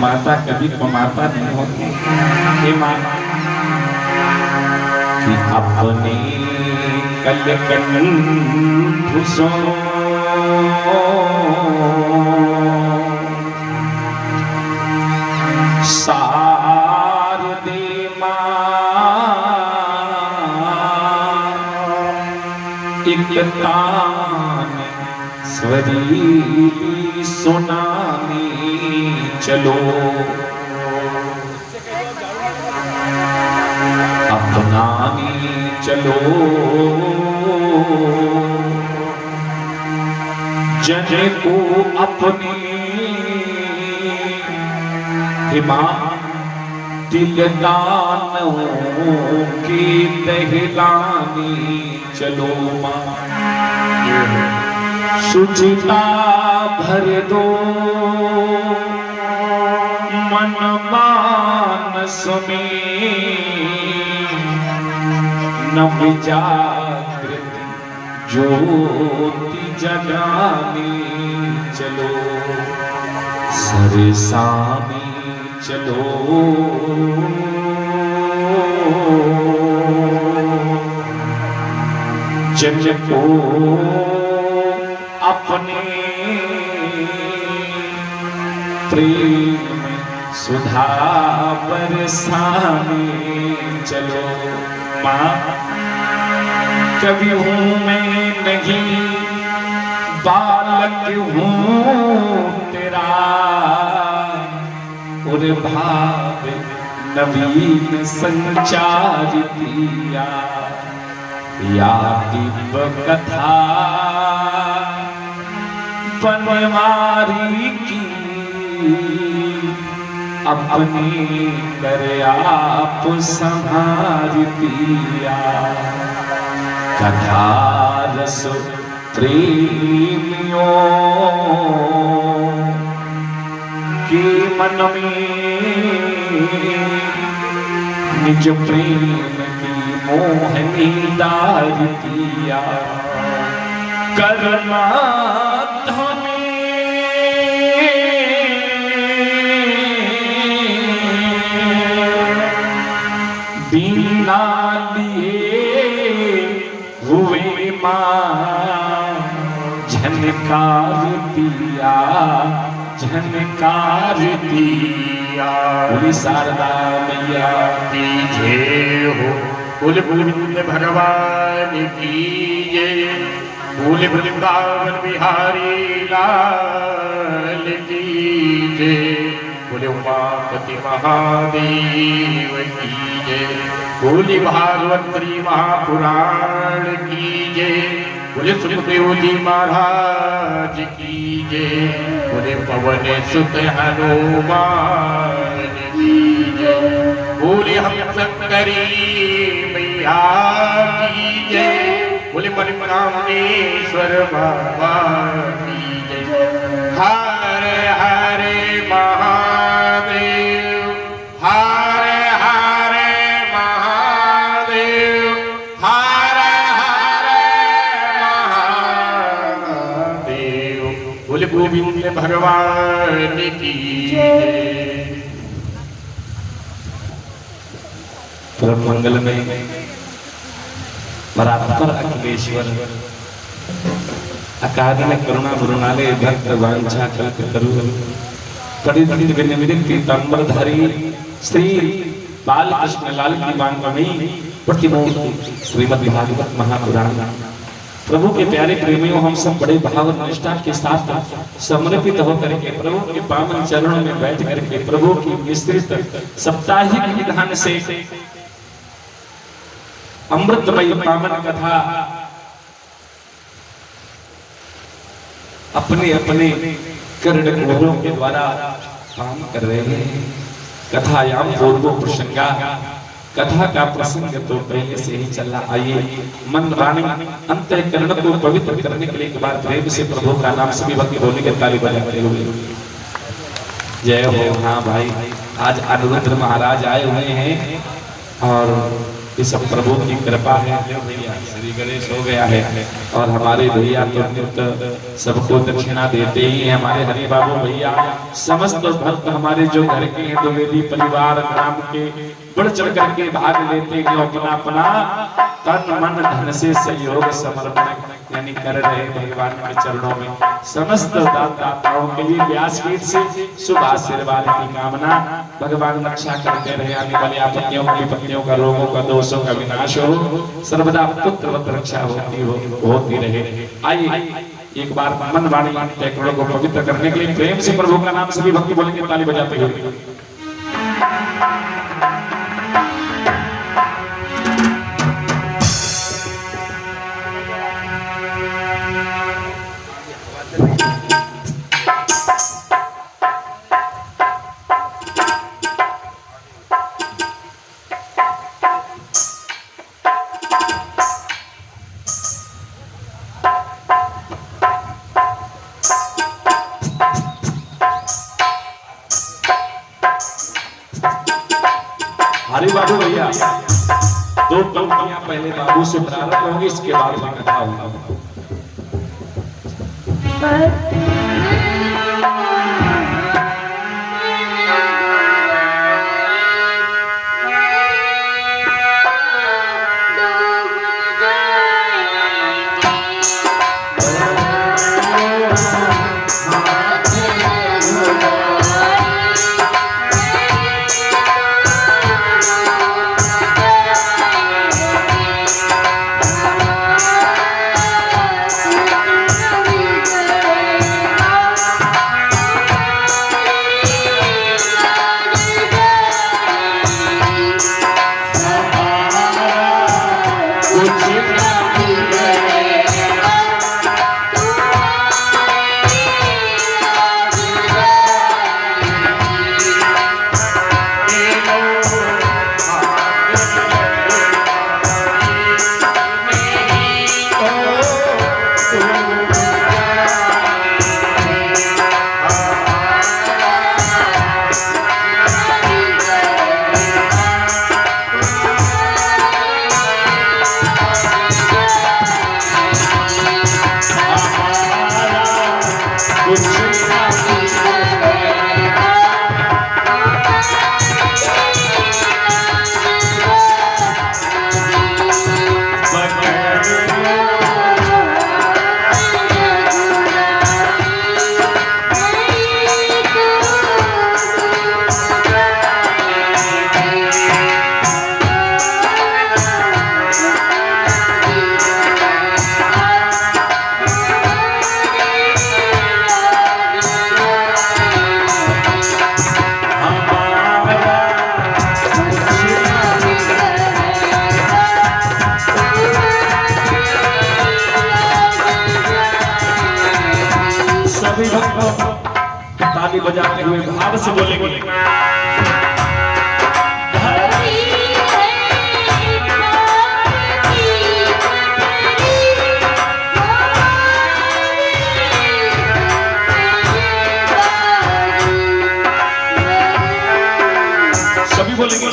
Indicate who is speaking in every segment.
Speaker 1: माता कभी कमाता नहीं होती। हे माँ कि अपने कलकंठ सो शारदे एक तान स्वरी सुनानी चलो, अपनानी चलो जन को अपनी हिमा दिलदानों की दहलानी चलो माँ। सुचिता भर दो मन मानस में, नव जागृत ज्योति जगाने चलो, सरसाने चलो जन को अपने प्रेम सुधा बरसाने चलो माँ। कभी हूँ मैं नहीं बालक हूँ तेरा, और भाव नवीन संचार दिया, या दिव्य कथा बनवारी की अपने कर आप संभार दिया। कथा रस प्रेमियों के मन में निज प्रेम की मोहनी डाल दिया। करना बिना लिए हुए माँ झनकार दिया, झनकार दिया। बोली शारदा मैया की जय हो। बोले गोविंद भगवान की जय। बोले वृंदावन बिहारी लाल की जय। बोले उमापति महादेव की जय। बोले भागवत श्री महापुराण की जय। बोले सुखदेव जी महाराज की जय। बोले पवन सुत हनुमान की जय। बोले हम शंकरी मैया की जय। बोले मनकामनेश्वर बाबा की जय। हरे हरे महादेव, हरे हरे महादेव, हरे हरे महादेव। बोले गोविंद भगवान की जय। परम मंगल में परात्पर अखिलेश्वर अकादन करुणा गुरुनाले भक्त वांछा कल्पतरु कड़ी विनिमित पीतांबरधारी श्री बालकृष्ण लाल की वांगमयी प्रतिमूर्ति श्रीमद् भागवत महापुराण। प्रभु के प्यारे प्रेमियों, हम सब बड़े भाव और निष्ठा के साथ समर्पित होकर के प्रभु के पावन चरणों में बैठ करके प्रभु की विस्तृत साप्ताहिक विधान से अमृतमयी पावन कथा अपने अपने कर्णकुहरों के द्वारा पान कर रहे हैं। कथायाम पूर्वो प्रसंगा, कथा का प्रसंग तो पहले से ही चल रहा। आइए मन वाणी अंतःकरण को पवित्र करने के लिए एक बार प्रेम से प्रभु का नाम सभी भक्त बोलने के ताली बजाते हुए जय हो। हाँ भाई, आज अनुरुद्र महाराज आए हुए हैं और ये सब प्रभु की कृपा है। भैया श्री गणेश हो गया है और हमारे भैया तो नित्य सबको दक्षिणा देते ही हैं। हमारे हरि बाबू भैया समस्त भक्त हमारे जो घर के हैं द्विवेदी परिवार ग्राम के बढ़ चढ़ करके भाग लेते हैं, अपना अपना तन मन धन से सहयोग समर्पण यानी कर रहे भगवान के चरणों में। समस्त दाताओं के लिए व्यासपीठ से शुभ आशीर्वाद की कामना। भगवान रक्षा करते रहे, आने वाली आपत्तियों विपत्तियों का रोगों का दोषों का विनाश हो, सर्वदा पुत्रवत रक्षा होती रहे। आइए एक बार मन वाणी टैकड़ों को पवित्र करने के लिए प्रेम से प्रभु का नाम सभी भक्ति बोलेंगे ताली बजाते हुए। हरि बाबू भैया दो पंक्तियां पहले बाबू से प्रारंभ होंगी, इसके बाद में कथा होगा। ताली बजाते हुए भाव से बोलेंगे। सभी बोलेंगे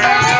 Speaker 2: Yeah.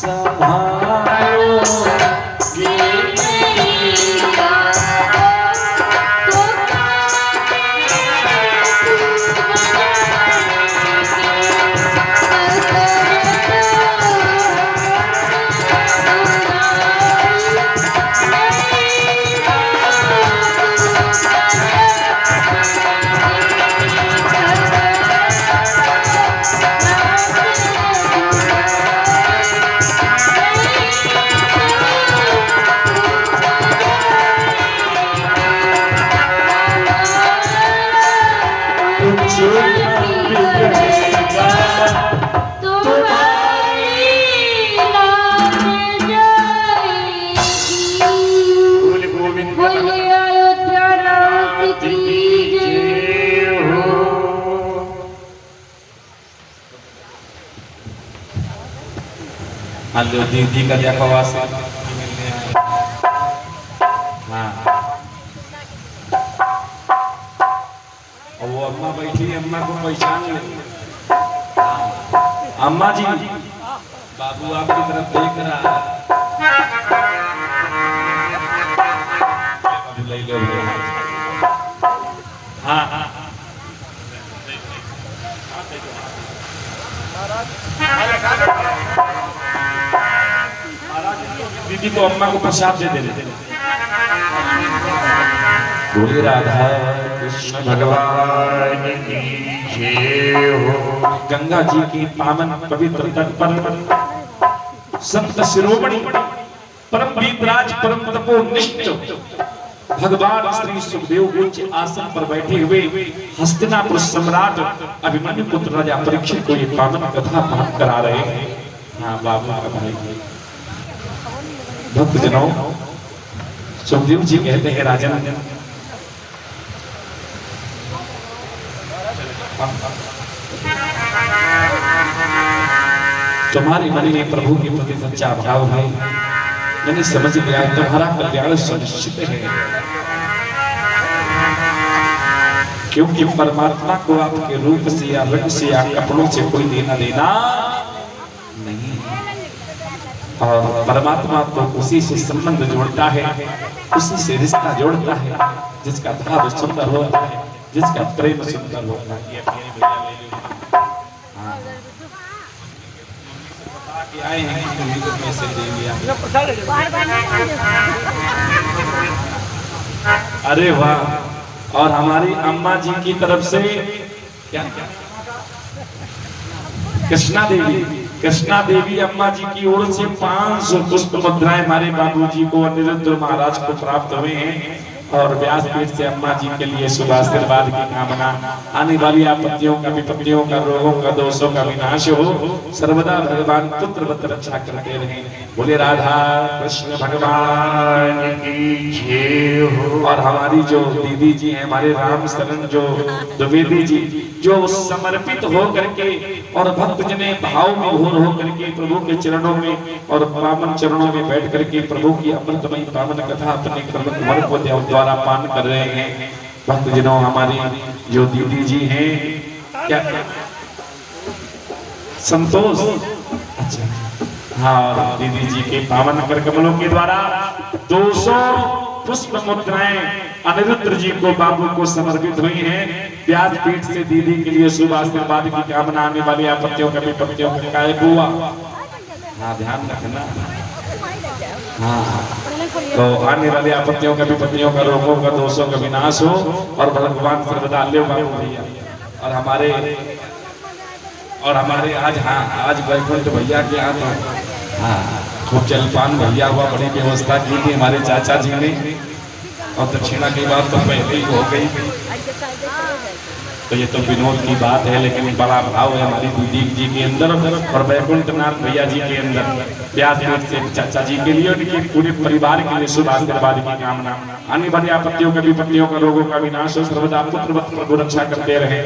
Speaker 1: संभालो हेलो दीदी का देखो आवाज हाँ वो अम्मा बैठी अम्मा को पहचान ले अम्मा जी बाबू आपकी तरफ देख रहा है ले लो हाँ दीदी को अम्मा को प्रसाद दे दे बोले राधा कृष्ण भगवान की जय हो। गंगा जी की पावन पवित्र तट पर संत शिरोमणि परम वीतराज परम तपोनिष्ठ भगवान श्री सुखदेव उच्च आसन पर बैठे हुए हस्तिनापुर सम्राट अभिमन्यु पुत्र राजा परीक्षित को ये पावन कथा पाठ करा रहे हैं। हाँ बाबू का भाई भक्तजनों सुखदेव जी कहते हैं राजन तुम्हारे मन में प्रभु के प्रति सच्चा भाव है मैंने समझ लिया तुम्हारा कल्याण सुनिश्चित है क्योंकि परमात्मा को आपके रूप से या रंग से या कपड़ों से कोई लेना देना नहीं और परमात्मा तो उसी से संबंध जोड़ता है उसी से रिश्ता जोड़ता है जिसका भाव सुंदर होता है जिसका प्रेम सुंदर होता है। आए हैं अरे वाह और हमारी अम्मा जी की तरफ से क्या कृष्णा देवी अम्मा जी की ओर से 500 पुष्प मुद्राएं हमारे बाबूजी को अनिरुद्ध महाराज को प्राप्त हुए हैं और व्यासपीठ से अम्मा जी के लिए शुभ आशीर्वाद की कामना आने वाली आपत्तियों का विपत्तियों का रोगों का दोषों का विनाश हो सर्वदा भगवान पुत्रवत रक्षा करते रहे बोले राधा कृष्ण भगवान की जय हो। और हमारी जो दीदी जी हैं हमारे राम शरण जो द्विवेदी जी जो समर्पित हो करके और भक्त जने भाव में घोर हो करके प्रभु के चरणों में और पावन चरणों में बैठ करके प्रभु की अमृतमयी पावन कथा अपने कर्म को द्वारा पान कर रहे हैं। भक्तजनों हमारी जो दीदी जी हैं क्या संतोष अच्छा हाँ दीदी जी के पावन कर कमलों के द्वारा 200 पुष्प मुद्राएं अनिरुद्ध जी को बाबू को समर्पित हुई हैं। व्यासपीठ से दीदी के लिए शुभ आशीर्वाद की कामना आने वाली आपत्तियों का विपत्तियों का काय बुआ हाँ ध्यान रखना हाँ तो आने वाली आपत्तियों का विपत्तियों का रोगों का दोषों का विनाश हो और भगवान सर्वदा ले बाबू भैया और हमारे आज हाँ आज वैकुंठ भैया के यहाँ तो हाँ खूब जलपान भैया हुआ बड़ी व्यवस्था की थी हमारे चाचा जी ने और दक्षिणा की बात तो पहले ही हो गई तो ये तो विनोद की बात है लेकिन बड़ा भाव है हमारी दीदी जी के अंदर और वैकुंठ नाथ भैया जी के अंदर व्यासपीठ से चाचा जी के लिए उनके पूरे परिवार के लिए शुभ आशीर्वाद की कामना आने वाली आपत्तियों का विपत्तियों का रोगों का विनाश हो सर्वदा पुत्रवत प्रभु रक्षा करते रहे।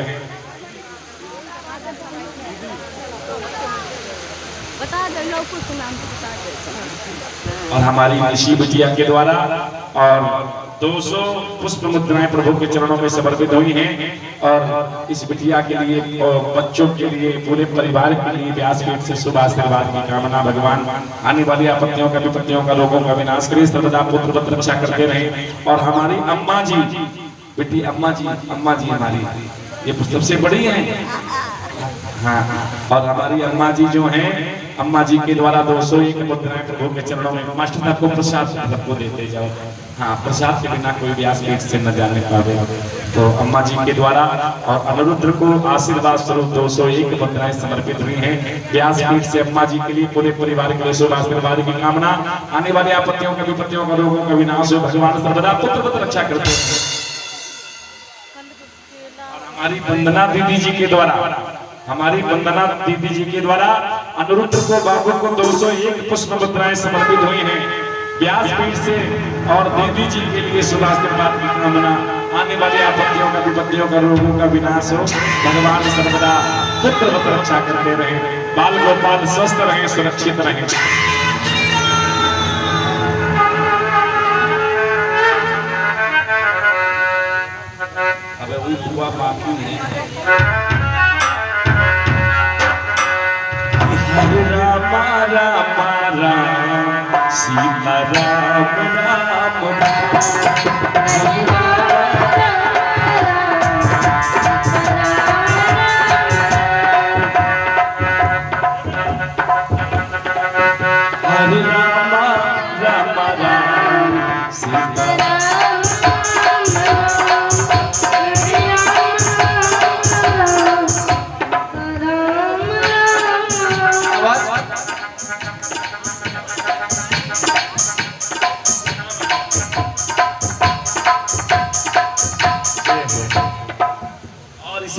Speaker 1: और हमारी ऋषि बिटिया के द्वारा और 200 पुष्प मुद्राएं प्रभु के चरणों में समर्पित हुई हैं और इस बिटिया के लिए और बच्चों के लिए पूरे परिवार के लिए व्यासपीठ से शुभ आशीर्वाद की कामना। भगवान आने वाली आपत्तियों का विपत्तियों का रोगों का विनाश करे, सर्वदा पुत्र वत रक्षा करते रहे। और हमारी अम्मा जी बेटी अम्मा जी हमारी ये सबसे बड़ी है। हाँ, और हमारी अम्मा जी जो हैं, अम्मा जी के द्वारा 201 मुद्राएं प्रभु के चरणों में मास्टर को प्रसाद सबको देते जाओ। हाँ, प्रसाद के बिना कोई व्यासपीठ से न जाने पावे। तो अम्मा जी के द्वारा और अनिरुद्ध को आशीर्वाद स्वरूप 201 मुद्राएं समर्पित हुई हैं। व्यासपीठ से अम्मा जी के लिए पूरे परिवार के लिए शुभ आशीर्वाद की कामना। आने वाली आपत्तियों का विपत्तियों का रोगों का विनाश हो, भगवान सर्वदा पुत्र वत रक्षा करते हैं। हमारी वंदना दीदी जी के द्वारा अनिरुद्ध को बाबू को 201 पुष्प मुद्राएं समर्पित हुई हैं व्यासपीठ से और दीदी जी के लिए शुभ आशीर्वाद की कामना। आने वाली आपत्तियों का विपत्तियों का रोगों का विनाश हो, भगवान सर्वदा पुत्र वत रक्षा करते रहे, बाल गोपाल स्वस्थ रहे, सुरक्षित रहे। अबे वही बुआ बाकी है। राम राम राम सीता राम राम हरे राम राम राम सीता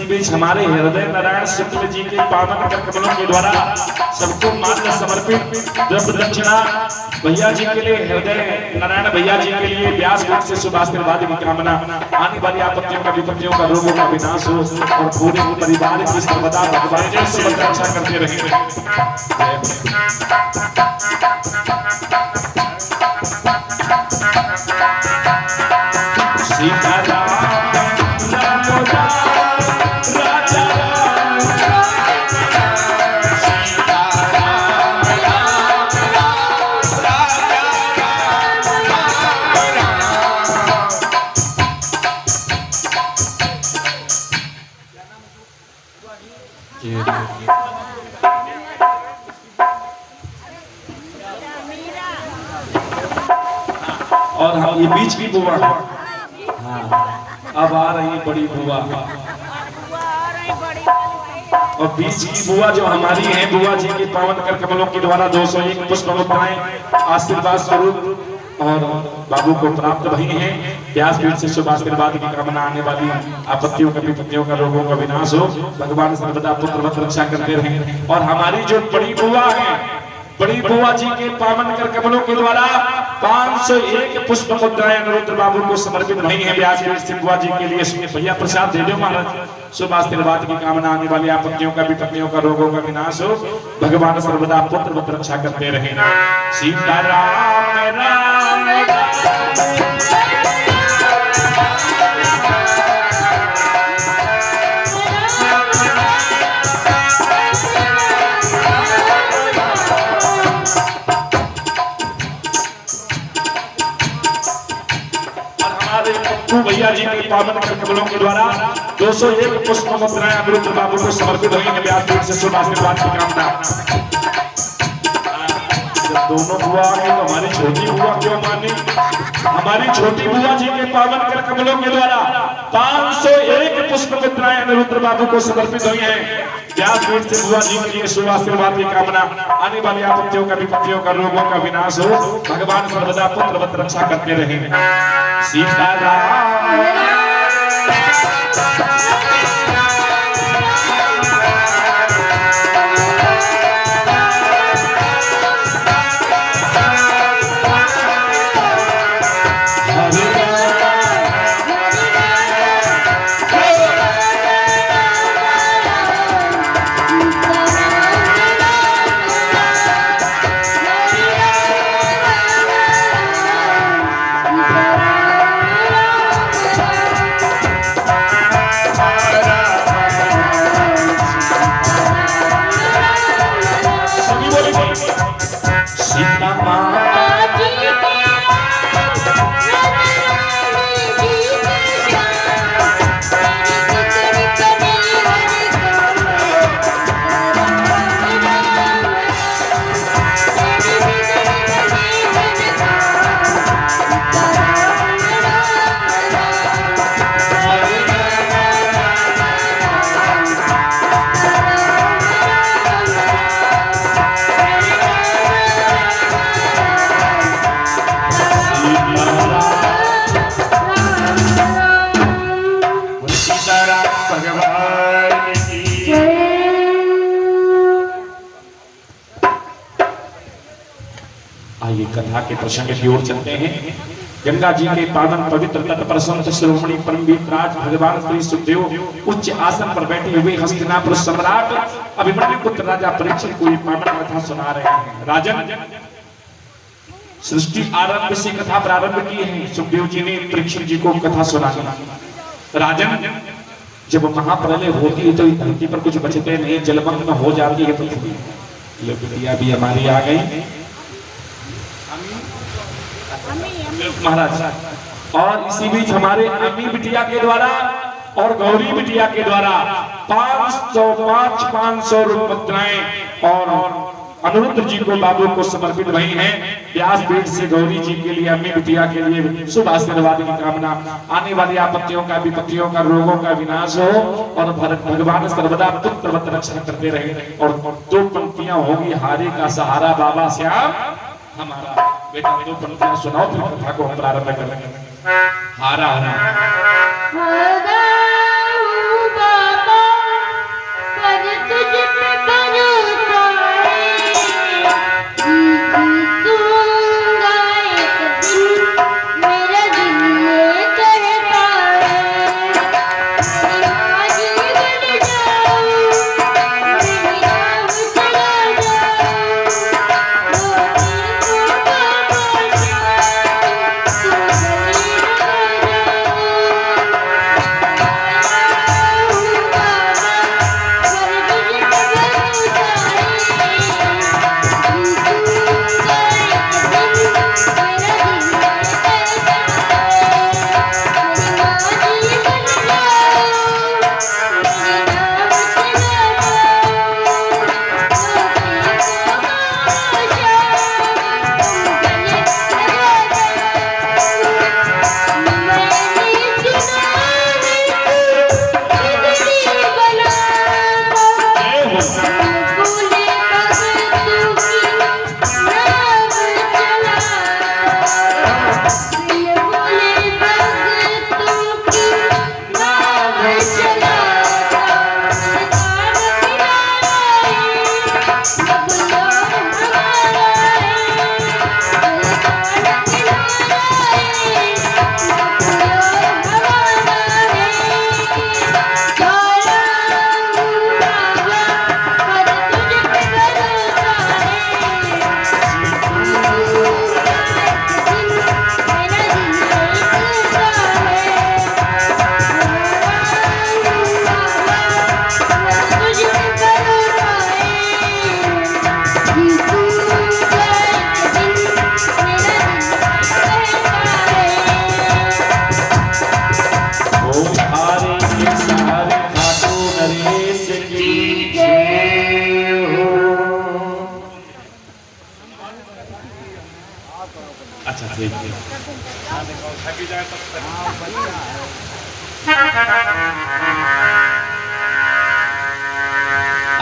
Speaker 1: बीच हमारे हृदय नारायण शुक्ल जी के पावन कर कमलों के द्वारा सबको मात्र समर्पित द्रव्य दक्षिणा भैया जी के लिए, हृदय नारायण भैया जी के लिए व्यासपीठ से शुभ आशीर्वाद की कामना। आने वाली आपत्तियों का विपत्तियों का रोगों का विनाश हो और पूरे परिवार की सर्वदा भगवान जी से रक्षा करते रहे। और हम ये बीच की बुआ, हाँ, अब आ रही बड़ी बुआ और बीच की बुआ जो हमारी है, बुआ जी के पावन कर कमलों के द्वारा 201 पुष्प मुद्राएं आशीर्वाद स्वरूप और बाबू को प्राप्त भई हैं। व्यासपीठ से शुभ आशीर्वाद की कामना। आने वाली आपत्तियों का विपत्तियों का रोगों का विनाश हो, भगवान सर्वदा पुत्र वत रक्षा करते रहें। और हमारी जो बड़ी बुआ है, बड़ी बुआ जी के पावन कर कमलों के द्वारा 501 पुष्प मुद्राएं अनिरुद्ध बाबू को समर्पित भई हैं व्यासपीठ से बुआ जी के लिए। भैया प्रसाद दे दो महाराज। शुभ आशीर्वाद की कामना। आने वाली आपत्तियों का विपत्तियों का रोगों का विनाश हो, भगवान सर्वदा पुत्र वत रक्षा करते रहे। सीता राम राम भैया जी के पावन कर कमलों के द्वारा 201 पुष्प मुद्राएं अनिरुद्ध बाबू को समर्पित हुई हैं व्यासपीठ से शुभ आशीर्वाद की कामना। जब दोनों बुआ आ गई तो हमारी छोटी बुआ क्यों मानी? हमारी छोटी बुआ जी के पावन कर कमलों के द्वारा 501 पुष्प मुद्राएं अनिरुद्ध बाबू को समर्पित हुई हैं व्यासपीठ से बुआ जी के लिए शुभ आशीर्वाद की कामना। आने वाली आपत्तियों का विपत्तियों का रोगों का विनाश हो, भगवान सर्वदा पुत्र वत रक्षा करते रहे। सीता राम आइए कथा के प्रसंग की ओर चलते हैं। गंगा जी के पावन पवित्र तट पर संत शिरोमणि परमवीरराज भगवान श्री सुखदेव उच्च आसन पर बैठे हुए हस्तिनापुर सम्राट अभिमन्यु पुत्र राजा परीक्षित को ये पावन कथा सुना रहे हैं। राजन, सृष्टि आरंभ से कथा प्रारंभ की है। सुखदेव जी ने परीक्षित जी को कथा सुनाई। राजन, जब महाप्रलय होती है तो धरती पर कुछ बचते नहीं, जलमग्न हो जाती है पृथ्वी। बिटिया भी हमारी आ गई महाराज, और इसी बीच हमारे अम्मी बिटिया के द्वारा और गौरी बिटिया के द्वारा 500 रुपये और अनुरुद्ध जी को बाबू को समर्पित भई हैं। व्यासपीठ से गौरी जी के लिए, अम्मी बिटिया के लिए शुभ आशीर्वाद की कामना। आने वाली आपत्तियों का, विपत्तियों का, रोगों का विनाश हो और भगवान सर्वदा पुत्रवत रक्षा करते रहे। और 2 पंक्तियां होगी, हारे का सहारा बाबा श्याम हमारा। बेटा 2 पंक्तियां सुनाओ, फिर कथा को हम प्रारंभ करेंगे। हारा
Speaker 2: बाबा पर तुझ पे भरोसा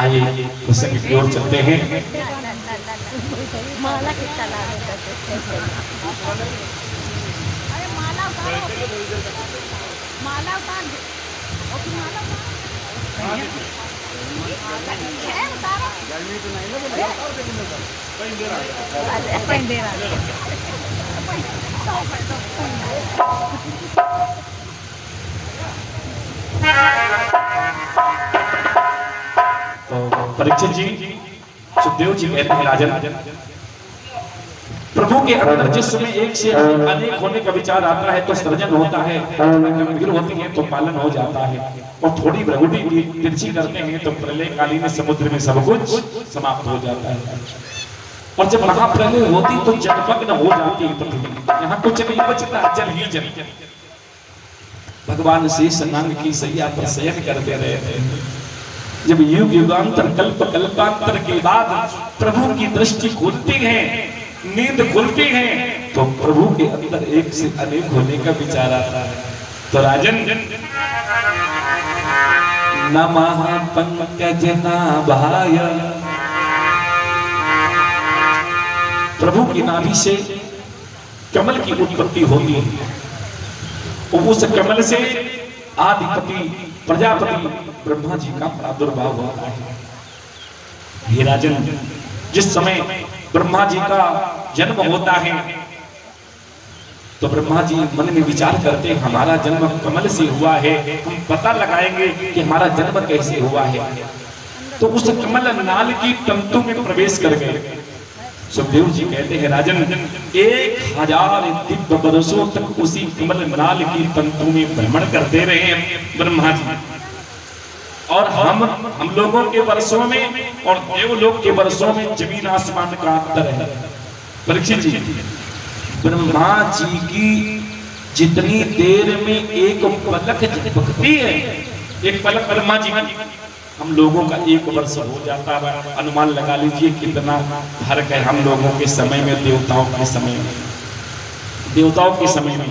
Speaker 1: आइए प्रसंग की ओर चलते हैं।
Speaker 2: माला कितना लागेगा? अरे माला माला गर्मी तो नहीं
Speaker 1: परीक्षित जी, सुखदेव जी कहते हैं, राजन, प्रभु के अंदर जिस समय एक से अनेक होने का विचार आता है तो सृजन होता है, गंभीर होती है तो पालन हो जाता है, और थोड़ी प्रगुटी तिरछी करते हैं तो प्रलयकालीन समुद्र में सब कुछ समाप्त हो जाता है। और जब महाप्रलय होती तो जलमग्न हो जाती है पृथ्वी, यहाँ कुछ नहीं बचता, जल ही जल। भगवान शेष नाग की सैया पर शयन करते रहे थे। जब युग युगांतर कल्प कल्पांतर के बाद प्रभु की दृष्टि खुलती है, नींद खुलती है, तो प्रभु के अंदर एक से अनेक होने का विचार आता है। तो राजन, नमः पंकज नाभाय, प्रभु की नाभि से कमल की उत्पत्ति होती है, उस कमल से आदिपति प्रजापति ब्रह्मा जी का प्रादुर्भाव हुआ है। हे राजन, जिस समय ब्रह्मा जी का जन्म होता है तो ब्रह्मा जी मन में विचार करते हैं हमारा जन्म कमल से हुआ है, हम पता लगाएंगे कि हमारा जन्म कैसे हुआ है। तो उस कमल नाल की तंतु में प्रवेश कर गए। सुखदेव जी कहते हैं राजन 1000 दिव्य वर्षों तक उसी कमल नाल की तंतु में भ्रमण करते रहे हैं ब्रह्मा जी। और हम लोगों के वर्षों में और देवलोक के वर्षों में जमीन आसमान का अंतर है। परीक्षित जी, ब्रह्मा जी की जितनी देर में एक पलक झपकती है, एक पलक ब्रह्मा जी की, हम लोगों का 1 वर्ष हो जाता है। अनुमान लगा लीजिए कितना फर्क है हम लोगों के समय में देवताओं के समय में। देवताओं के समय में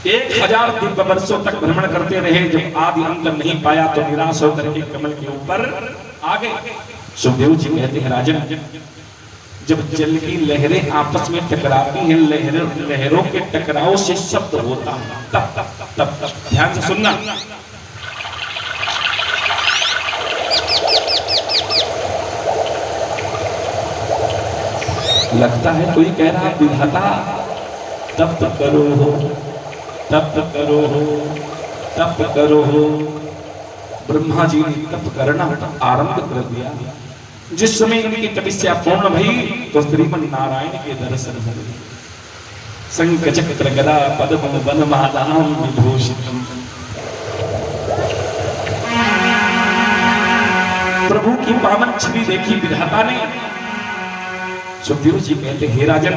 Speaker 1: 1000 दिव्य वर्षों तक भ्रमण करते रहे। जब आदि अंत नहीं पाया तो निराश होकर के कमल के ऊपर आ गए। सुखदेव जी कहते हैं राजन, जब जल की लहरें आपस में टकराती हैं, लहरों के टकराव से शब्द होता है, तब ध्यान से सुनना। लगता है कोई कह रहा विधाता तप करो हो, तप करो हो, तप करो हो। ब्रह्मा जी ने तप करना आरंभ कर दिया। जिस समय इनकी तपस्या पूर्ण भई तो श्रीमन नारायण के दर्शन हुए। शंख चक्र गदा पद्म वनमालां विभूषितम्। प्रभु की पावन छवि देखी विधाता ने। सुखदेव जी कहते हे राजन,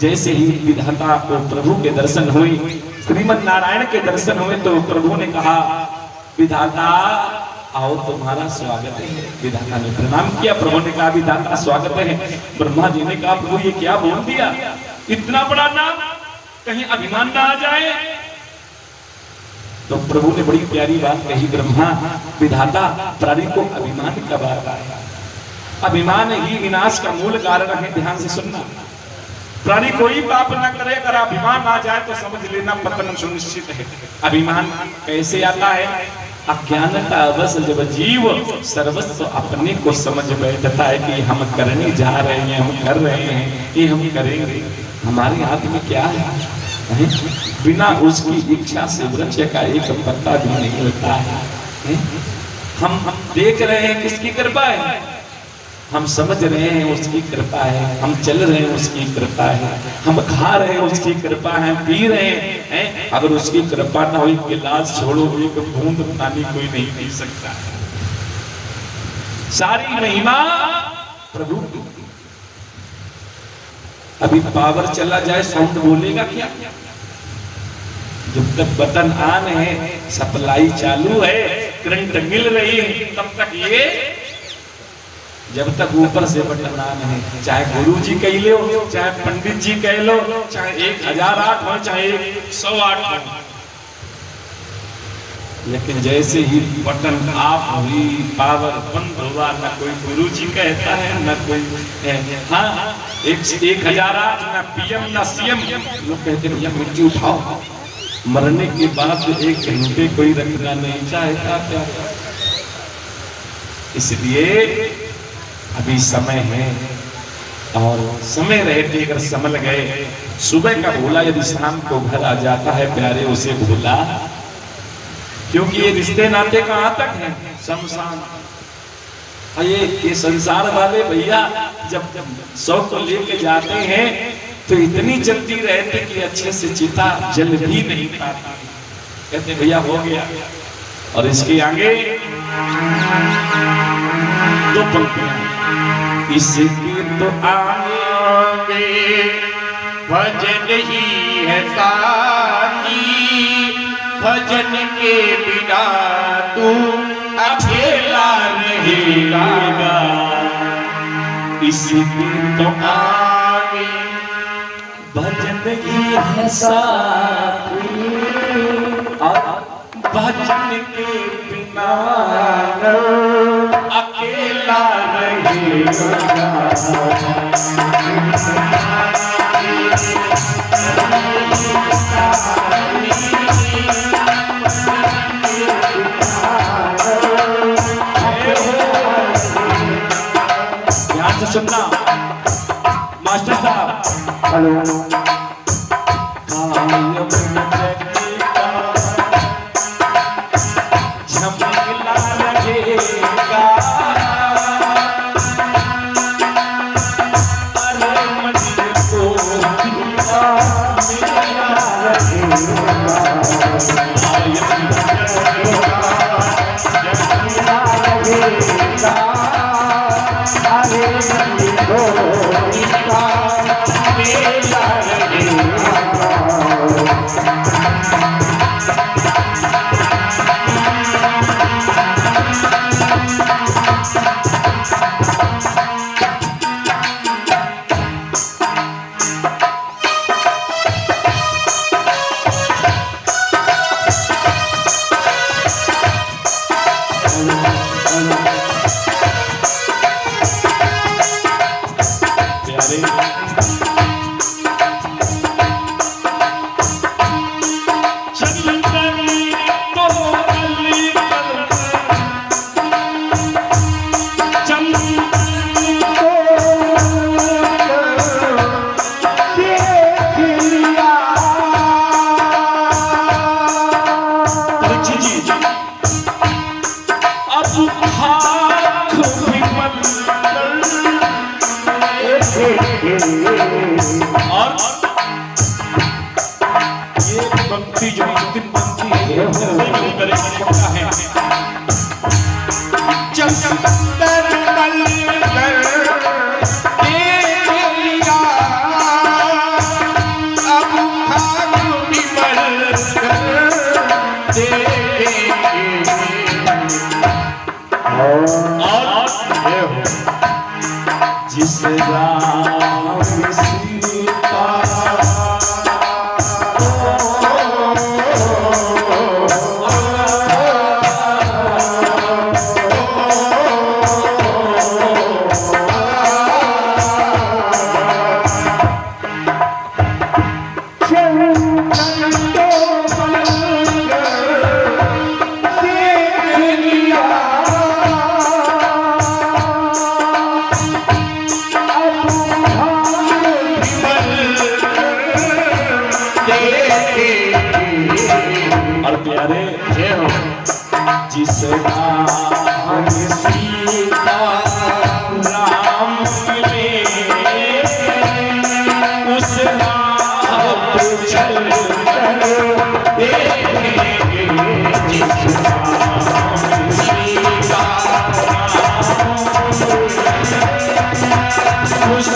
Speaker 1: जैसे ही विधाता को प्रभु के दर्शन हुए, श्रीमन नारायण के दर्शन हुए, तो प्रभु ने कहा विधाता आओ तुम्हारा स्वागत है। विधाता ने प्रणाम किया। प्रभु ने कहा विधाता स्वागत है। ब्रह्मा जी ने कहा प्रभु ये क्या बोल दिया, इतना बड़ा नाम, कहीं अभिमान ना आ जाए। तो प्रभु ने बड़ी प्यारी बात कही, ब्रह्मा विधाता प्राणी को अभिमान कब आता है? अभिमान ही विनाश का मूल कारण है। ध्यान से सुनना, प्राणी कोई पाप न करे, अगर अभिमान आ जाए तो समझ लेना पतन सुनिश्चित है। अभिमान कैसे आता है? अज्ञानता अवश जब जीव सर्वस्व अपने को समझ बैठता है कि हम करने जा रहे हैं, हम कर रहे हैं, ये हम करेंगे, हमारे हाथ में क्या है? बिना उसकी इच्छा से वृक्ष का एक पत्ता भी नहीं होता है। हम देख रहे हैं किसकी कृपा है, हम समझ रहे हैं उसकी कृपा है, हम चल रहे हैं उसकी कृपा है, हम खा रहे हैं उसकी कृपा है, पी रहे हैं। अगर उसकी कृपा ना हो, गिलास छोड़ो, एक बूंद पानी कोई नहीं पी सकता। सारी महिमा प्रभु की। अभी पावर चला जाए, साउंड बोलेगा क्या? जब तक बटन ऑन है, सप्लाई चालू है, करंट मिल रही है, तब तक ये, जब तक ऊपर से बटन ऑन है, चाहे गुरु जी कह लो, चाहे पंडित जी कह लो, चाहे 1008 हो, चाहे 108 हो, लेकिन जैसे ही बटन ऑफ हुई, पावर बंद हुआ, ना कोई गुरु जी कहता है, ना कोई हाँ 1008, ना पीएम ना सीएम। लोग कहते भैया मिट्टी उठाओ, मरने के बाद 1 घंटे कोई रखना नहीं चाहता क्या? इसलिए अभी समय है, और समय रहते अगर संभल गए, सुबह का भूला यदि शाम को घर आ जाता है, प्यारे उसे भूला, क्योंकि ये रिश्ते नाते कहाँ तक हैं? शमशान। ये संसार वाले भैया जब 100 को लेके जाते हैं तो इतनी जल्दी रहते कि अच्छे से चिता जल भी नहीं पाती। कहते भैया हो गया। और इसके आगे 2 पंक्तियां, इसके तो आगे भजन ही है साथी, भजन के बिना तू अकेला रहेगा। इसके तो आगे भजन ही है साथी, भजन के बिना अकेला रहेगा। ध्यान से सुनना, मास्टर साहब और ये पंक्ति जो अंतिम पंक्ति है चंदन मलकर देलिया अब खाक विमल कर दे और जिस राम सीता जिस राम सीता राम मिले उस राह पे चल कर देखेंगे जिस राम सीता राम उस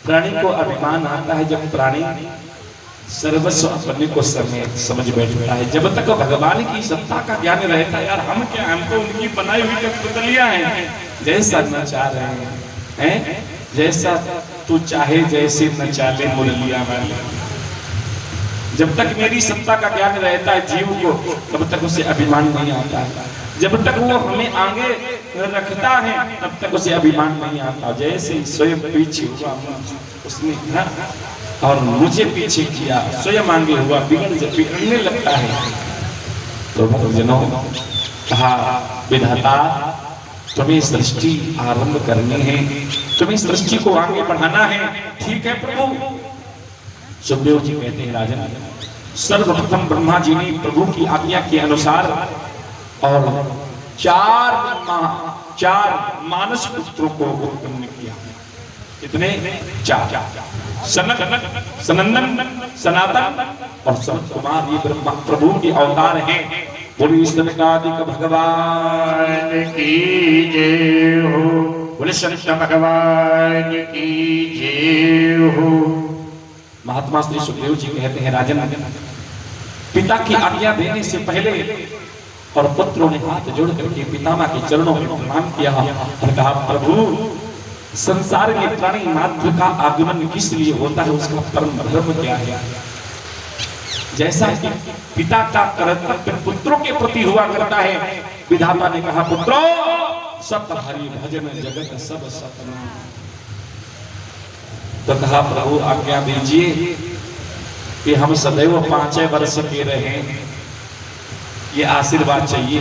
Speaker 1: प्राणी को अभिमान आता है जब प्राणी सर्वस्व अपने को समझ बैठता है। जब तक भगवान की सत्ता का ज्ञान रहता है, यार हम क्या, हम तो उनकी बनाई हुई पुतलियां हैं, जैसा नचा रहे हैं, जैसा तू चाहे जैसे नचा ले मुरलिया वाले। जब तक मेरी सत्ता का ज्ञान रहता है जीव को, तब तक उसे अभिमान नहीं आता है। जब तक वो हमें आगे रखता है तब तक उसे अभिमान नहीं आता। जैसे स्वयं पीछे हुआ उसने ना और मुझे पीछे किया, स्वयं आगे हुआ, बिगड़ने लगता है। तो भक्तजनों कहा, विधाता तुम्हें सृष्टि आरंभ करनी है, तुम्हें सृष्टि को आगे बढ़ाना है। ठीक है प्रभु। सुखदेव जी कहते हैं, राजन सर्वप्रथम ब्रह्मा जी ने प्रभु की आज्ञा के अनुसार और चार मानस पुत्रों को उत्पन्न किया। कितने? चार। सनंदन, सनातन और सनत कुमार, ये ब्रह्मा प्रभु के अवतार हैं। बोले सनकादिक भगवान की जय हो, बोले सनत भगवान की जय हो। महात्मा श्री सुखदेव जी कहते हैं, राजन पिता की आज्ञा देने से पहले और पुत्रों ने हाथ जोड़ करके पितामह के चरणों में प्रणाम किया और कहा, प्रभु संसार में प्राणी मात्र का आगमन किस लिए होता है, उसका परम धर्म क्या है? जैसा कि पिता का कर्तव्य पुत्रों के प्रति हुआ करता है, विधाता ने कहा पुत्रो सत हरि भजन जगत सब सतना। तो कहा प्रभु आज्ञा दीजिए कि हम सदैव 5 वर्ष के रहें, ये आशीर्वाद चाहिए।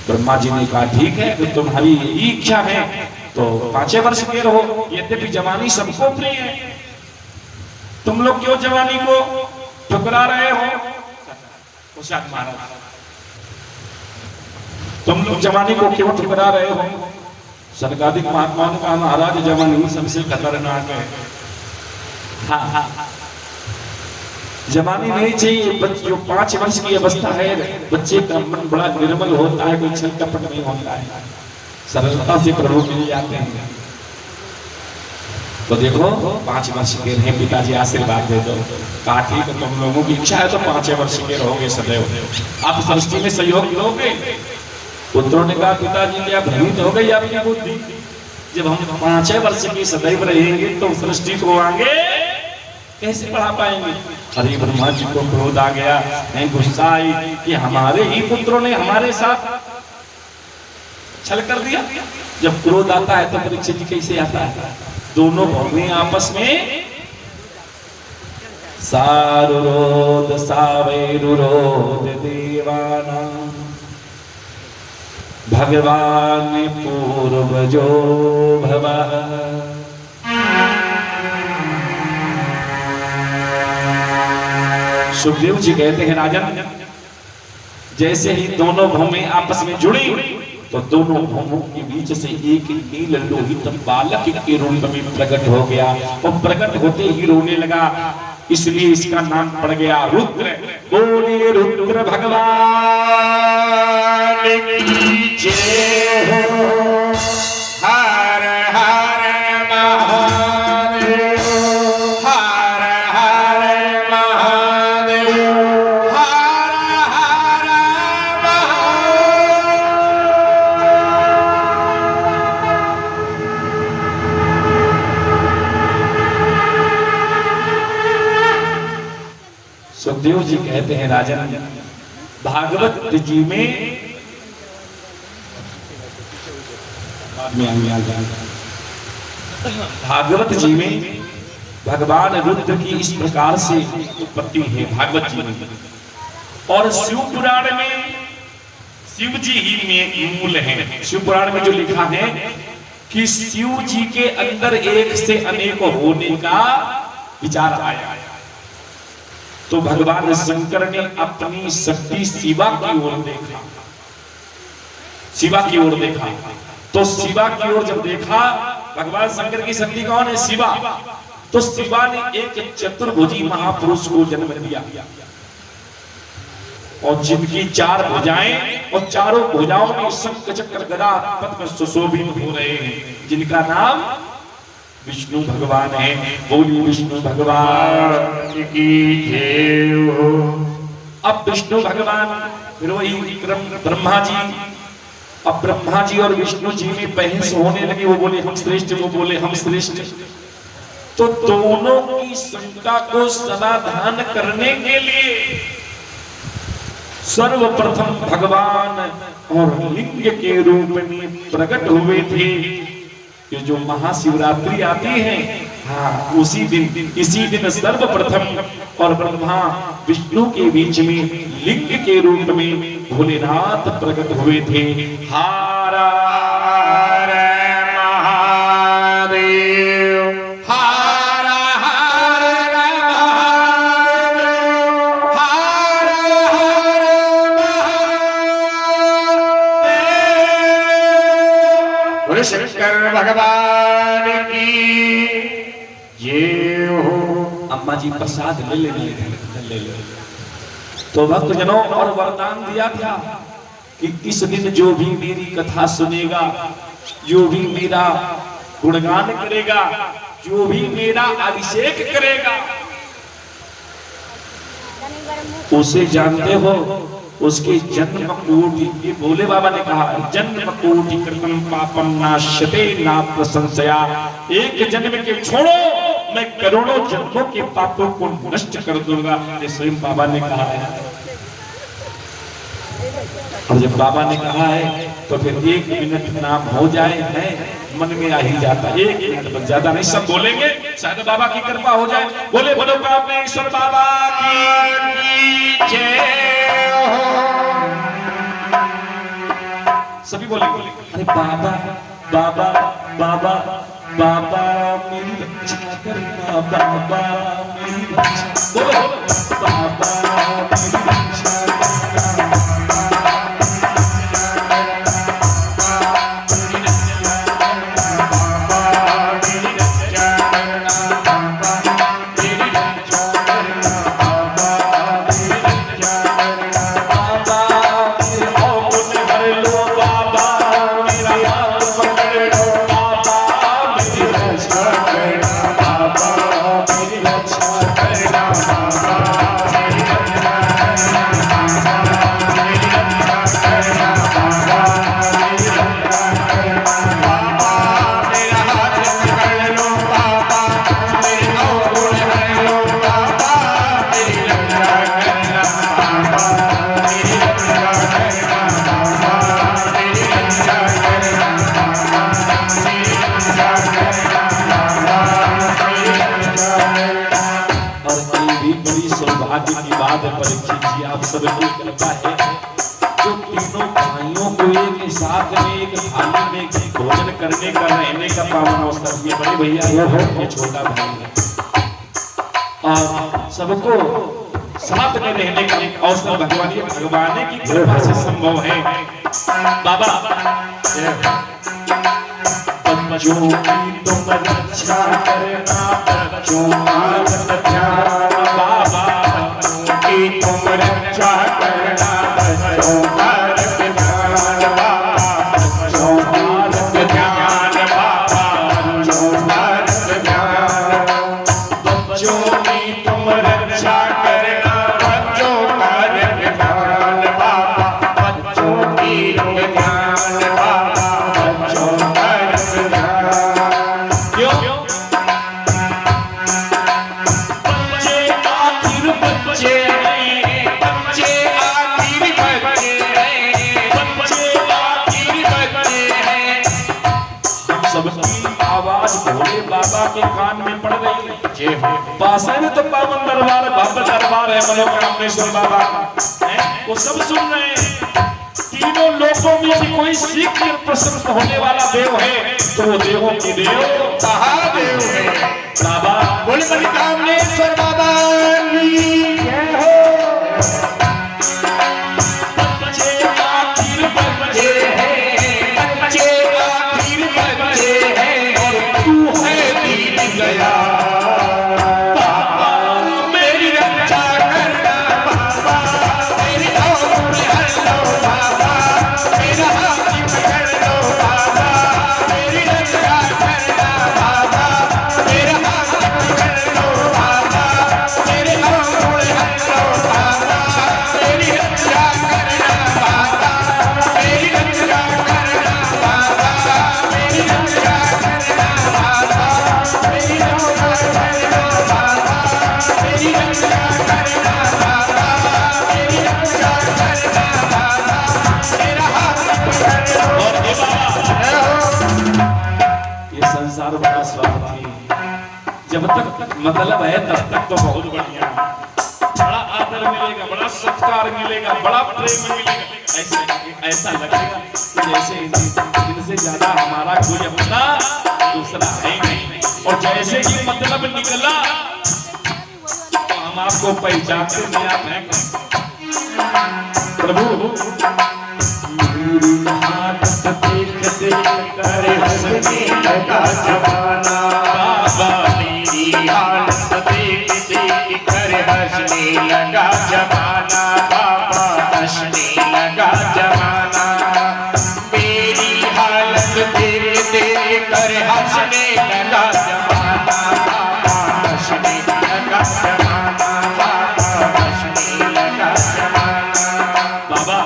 Speaker 1: ब्रह्मा जी ने कहा ठीक है, तो तुम्हारी इच्छा है तो 5 वर्ष के रहो। यद्यपि जवानी सबको प्रिय है, तुम लोग क्यों जवानी को ठुकरा रहे हो? कुशाद महाराज, तुम लोग जवानी को क्यों ठुकरा रहे हो? सनकादिक महात्मा ने कहा महाराज जवानी सबसे खतरनाक है। हाँ, जवानी नहीं चाहिए। जो 5 वर्ष की अवस्था है, बच्चे का मन बड़ा निर्मल होता है, कोई छल कपट नहीं होता है, सरलता से प्रभु मिल जाते हैं। तो देखो 5 वर्ष के रहे, पिताजी आशीर्वाद दे दो। कहा ठीक है, तुम लोगों की इच्छा है तो 5 वर्ष के रहोगे सदैव। आप सृष्टि में सहयोग दोगे? पुत्रों ने कहा पिताजी क्या भ्रमित हो गई आपकी बुद्धि? जब हम 5 वर्ष की सदैव रहेंगे तो सृष्टि को आगे कैसे पढ़ा पाएंगे? अरे ब्रह्मा जी को क्रोध आ गया, नहीं गुस्सा आई कि हमारे ही पुत्रों ने हमारे साथ छल कर दिया। जब क्रोध आता है तो परीक्षा जी कैसे आता है? दोनों भौवें आपस में सारुरोध सावैरुरोध देवाना भगवान पूर्वजो भवः। सुखदेव जी कहते हैं राजन, जैसे ही दोनों भौमें आपस में जुड़ी तो दोनों भौमों के बीच से एक नील लोहित बालक के रूप में प्रकट हो गया और प्रकट होते ही रोने लगा, इसलिए इसका नाम पड़ गया रुद्र। बोले रुद्र भगवान की जय हो। हर हर महादेव, हर हर महादेव, हर हर महादेव। सुखदेव जी कहते हैं राजन, भागवत जी में भागवत जी में भगवान रुद्र की इस प्रकार से उत्पत्ति है भागवत जी में। और शिव पुराण में शिव जी ही में मूल है। शिव पुराण में जो लिखा है कि शिव जी के अंदर एक से अनेक होने का विचार आया, तो भगवान शंकर ने अपनी शक्ति शिवा की ओर देखा। शिवा की ओर देखा तो शिवा की ओर जब देखा, भगवान शंकर की शक्ति कौन है? शिवा। तो शिवा ने एक चतुर्भुजी महापुरुष को जन्म दिया और जिनकी 4 भुजाएं और चारों भुजाओं में शंख चक्र गदा पद्म सुशोभित हो रहे हैं, जिनका नाम विष्णु भगवान है। बोली विष्णु भगवान की जय हो। अब विष्णु भगवान फिर वही ब्रह्मा जी, अब ब्रह्मा जी और विष्णु जी में बहस होने लगी। वो बोले हम श्रेष्ठ, वो बोले हम श्रेष्ठ। तो दोनों की शंका को समाधान करने के लिए सर्वप्रथम भगवान और लिंग के रूप में प्रकट हुए थे। ये जो महाशिवरात्रि आती है, हाँ उसी दिन, इसी दिन सर्वप्रथम और ब्रह्मा विष्णु के बीच में लिंग के रूप में भोलेनाथ प्रकट हुए थे। हर हर महादेव, हर हर महादेव, हर हर महादेव। बोले शंकर भगवान की जय हो। अम्मा जी प्रसाद ले ले। तो भक्तजनों और वरदान दिया था कि इस दिन जो भी मेरी कथा सुनेगा, जो भी मेरा गुणगान करेगा, जो भी मेरा अभिषेक करेगा, उसे जानते हो उसके जन्म कोटि, ये भोले बाबा ने कहा जन्म कोटि कृतम पापम नाश्यते नात्र संशया। एक जन्म के छोड़ो, मैं करोड़ों जन्मों के पापों को नष्ट कर दूंगा, ये स्वयं बाबा ने कहा है। और जब बाबा ने कहा है तो फिर 1 मिनट नाम हो जाए है मन में आ ही जाता है। 1 मिनट बस, ज्यादा नहीं, सब बोलेंगे, शायद बाबा की कृपा हो जाए। बोले बोलो कामेश्वर बाबा की जय हो। सभी बोलेंगे अरे बाबा बाबा बाबा बाबा मेरी रक्षा करना, बाबा मेरी रक्षा, बोलो बाबा मेरी रक्षा करना। सौभाग्य की बात है परीक्षित जी, आप सबकी कृपा है जो तीनों भाइयों को एक साथ में एक थाली में भोजन करने का, रहने का पावन अवसर। ये बड़े भैया ये छोटा भाई है और सबको साथ में रहने का अवसर भगवान की कृपा से संभव है। बाबा बच्चों की तुम रक्षा करना, बच्चों का ध्यान, बाबा की तुम रक्षा करना, बच्चों का ध्यान, बाबा बच्चों का ध्यान, बाबा बच्चों का ध्यान, बच्चों की तुम रक्षा करना, बच्चों का ध्यान, बाबा बच्चों की ध्यान, बाबा बच्चों का ध्यान। क्यों बच्चे आखिर बच्चे हैं, बच्चे आखिर बच्चे हैं, बच्चे आखिर बच्चे हैं। हम सबकी आवाज भोले बाबा के कान में पड़ रही है। पासे में तो पावन दरबार, भव्य दरबार है मनोकामेश्वर बाबा का, वो सब सुन रहे हैं। तीनों लोगों में भी कोई सीख कर प्रसन्न होने वाला देव है तो वो देवों की देव महादेव है। बाबा बोले मनोकामेश्वर बाबा की जय हो। बच्चे आखिर बच्चे हैं, बच्चे आखिर बच्चे हैं और तू है दीन गया, बाबा मेरी रक्षा करना, बाबा मेरी आँखों में हर लो, बाबा मेरा हाथ पकड़ लो, बाबा मेरी रक्षा करना, बाबा मेरा हाथ पकड़ लो, बाबा मेरे आँखों में हर लो, बाबा मेरी रक्षा करना, बाबा मेरी रक्षा करना, बाबा मेरी रक्षा करना, बाबा मेरी रक्षा करना, बाबा मेरी रक्षा करना, बाबा मेरी रक्षा करना, बाबा मेरा हाथ पकड़ लो। ये संसार बड़ा स्वार्थी, जब तक मतलब है तब तक तो बहुत बढ़िया, बड़ा आदर मिलेगा, बड़ा सत्कार मिलेगा, बड़ा प्रेम मिलेगा। ऐसा लगेगा कि जैसे इनसे ज्यादा हमारा कोई अपना दूसरा है नहीं। और जैसे ही मतलब निकला तो हम आपको पहचानते नहीं, आप हैं प्रभु। मेरी हालत देख देख कर हंसने लगा जमाना, बाबा मेरी हालत देख देख कर हंसने लगा जमाना, बाबा हंसने लगा जमाना, मेरी हालत देख देख कर हंसने लगा जमाना, बाबा हंसने लगा जमाना, बाबा हंसने लगा जमाना। बाबा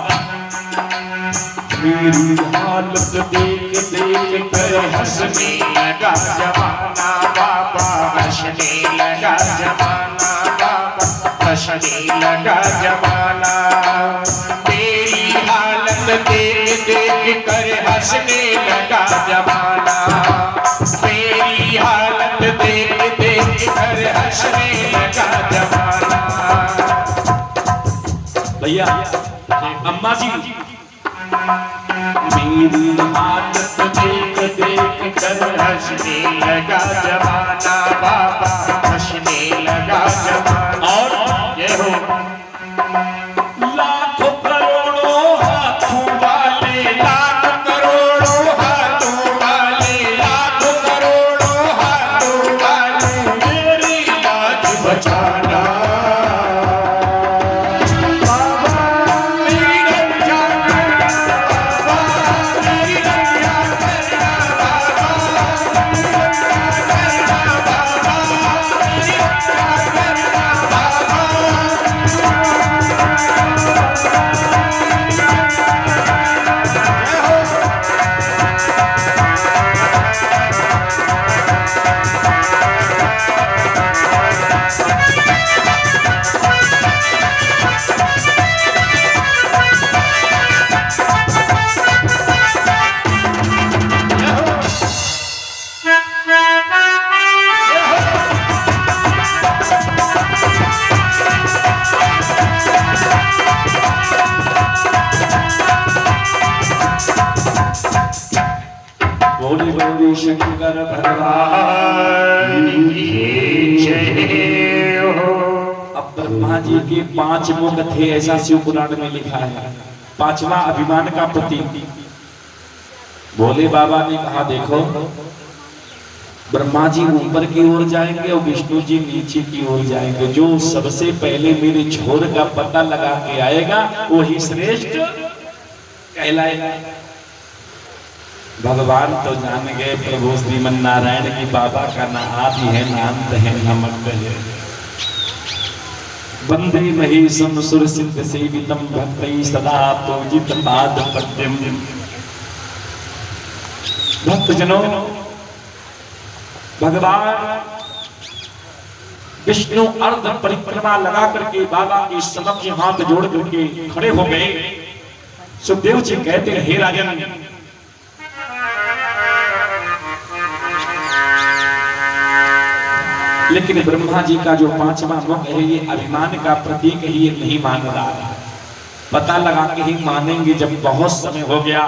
Speaker 1: मेरी हालत देख देख कर हंसने लगा जमाना, बाबा हंसने लगा जमाना, बाबा हंसने लगा जमाना, मेरी अम्मा जी मेरी हालत देख देख कर
Speaker 3: हंसने लगा जमाना बाबा, हंसने लगा जमाना। और ये हो
Speaker 1: लाखों करोड़ों हाथों वाले,
Speaker 3: लाख करोड़ों हाथों वाले, लाख करोड़ों हाथों वाले, मेरी लाज बचाना बाबा, मेरी रक्षा करना बाबा, मेरी रक्षा करना बाबा, मेरी रक्षा करना बाबा, मेरी रक्षा करना बाबा।
Speaker 1: बोले बोले शंकर भगवान।
Speaker 3: भगवान की जय हो।
Speaker 1: अब ब्रह्मा जी के 5 मुख थे, ऐसा शिव पुराण में लिखा है। 5वां अभिमान का प्रतीक। भोले बाबा ने कहा देखो, ब्रह्मा जी ऊपर की ओर जाएंगे और विष्णु जी नीचे की ओर जाएंगे। जो सबसे पहले मेरे छोर का पता लगा के आएगा वही श्रेष्ठ कहलाएगा। भगवान तो जान गए प्रभु श्रीमन नारायण की बाबा का ना आदि है ना अंत है ना मध्य है। वंदे महेशम सुर सिद्ध सेवितम भक्तैः सदा पूजित पाद पद्यम। भक्तजनों, भगवान विष्णु अर्ध परिक्रमा लगा करके बाबा के समक्ष हाथ जोड़ करके खड़े हो गए। सुखदेव जी कहते हैं, हे राजन, लेकिन ब्रह्मा जी का जो 5वां मुख है ये अभिमान का प्रतीक है, ये नहीं मान रहा। पता लगा के ही मानेंगे जब बहुत समय हो गया,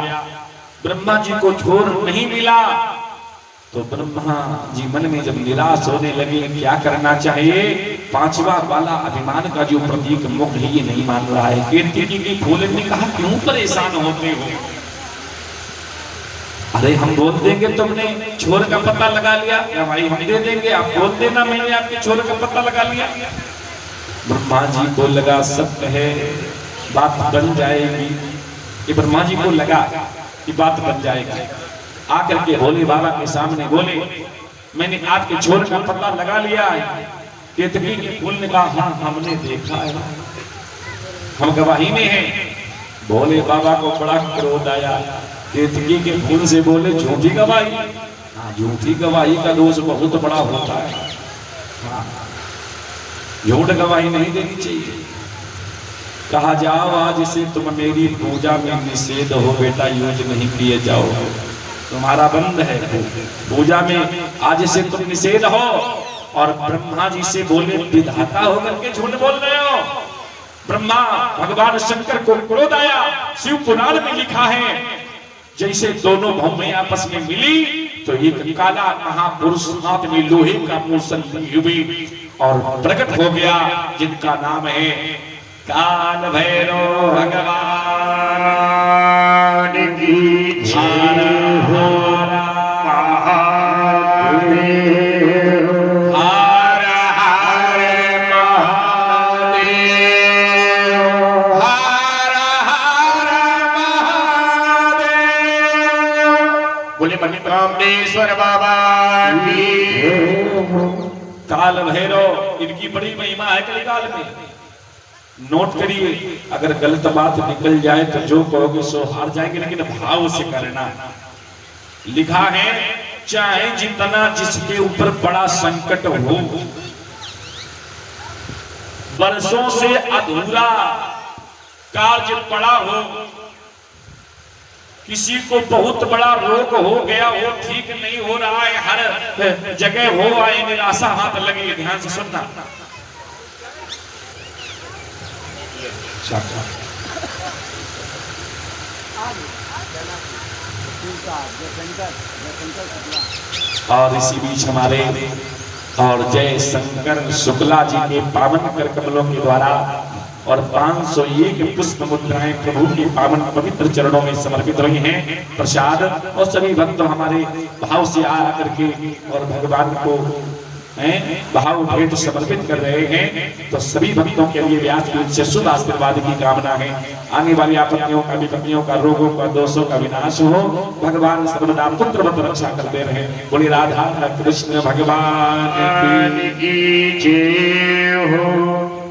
Speaker 1: ब्रह्मा जी को छोर नहीं मिला तो ब्रह्मा जी मन में जब निराश होने लगे, क्या करना चाहिए? 5वां वाला अभिमान का जो प्रतीक मुख है ये नहीं मान रहा है। केतकी की फूल ने कहा, क्यों परेशान होते हो? अरे हम बोल देंगे तुमने छोर का पता लगा लिया, क्या भाई हम दे देंगे, आप बोल देना मैंने आपके छोर का पता लगा लिया। ब्रह्मा जी को लगा सत्य है, बात बन जाएगी। ये ब्रह्मा जी को लगा कि बात बन जाएगी। आकर के भोले बाबा के सामने बोले, मैंने आपके छोर का पता लगा लिया है। केतकी के फूल ने कहा, हाँ हमने देखा है, हम गवाही में हैं। भोले बाबा को बड़ा क्रोध आया। केतकी के फूल से बोले, झूठी गवाही? हाँ, झूठी गवाही का दोष बहुत बड़ा होता है। हाँ, झूठ गवाही नहीं देनी चाहिए। कहा, जाओ आज से तुम मेरी पूजा में निषेध हो बेटा, यूज नहीं किए जाओ, तुम्हारा बंद है पूजा में, आज से तुम निषेध हो। और ब्रह्मा जी से बोले, विधाता होकर के झूठ बोल रहे हो। ब्रह्मा भगवान शंकर को क्रोध आया। शिव पुराण में लिखा है, जैसे दोनों भौमें आपस में मिली तो एक काला महापुरुष हाथ में लोहे का मूसल हुई और प्रकट हो गया, जिनका नाम है काल भैरव भगवान की जय हो।
Speaker 3: कामेश्वर बाबा की।
Speaker 1: काल भैरव, इनकी बड़ी महिमा है कलिकाल में। नोट करिए, अगर गलत बात निकल जाए तो जो कहोगे सो हार जाएंगे, लेकिन भाव से करना। लिखा है, चाहे जितना जिसके ऊपर बड़ा संकट हो, वर्षों से अधूरा कार्य पड़ा हो, किसी को बहुत बड़ा रोग हो गया हो, ठीक नहीं हो रहा है, हर जगह हो आए, निराशा हाथ लगी। ध्यान से सुनना। और इसी बीच हमारे और जय शंकर शुक्ला जी के पावन कर कमलों के द्वारा और 501 पुष्प मुद्राएं प्रभु के पावन पवित्र चरणों में समर्पित हुई हैं प्रसाद। और सभी भक्त हमारे भाव से आ करके और भगवान को भाव भेंट समर्पित कर रहे हैं। तो सभी भक्तों के लिए व्यास पीठ से शुभ आशीर्वाद की कामना है। आने वाली आपत्तियों का विपत्तियों का रोगों का दोषों का विनाश हो, भगवान सर्वदा पुत्रवत रक्षा करते रहे। बोली राधा कृष्ण भगवान की जय हो।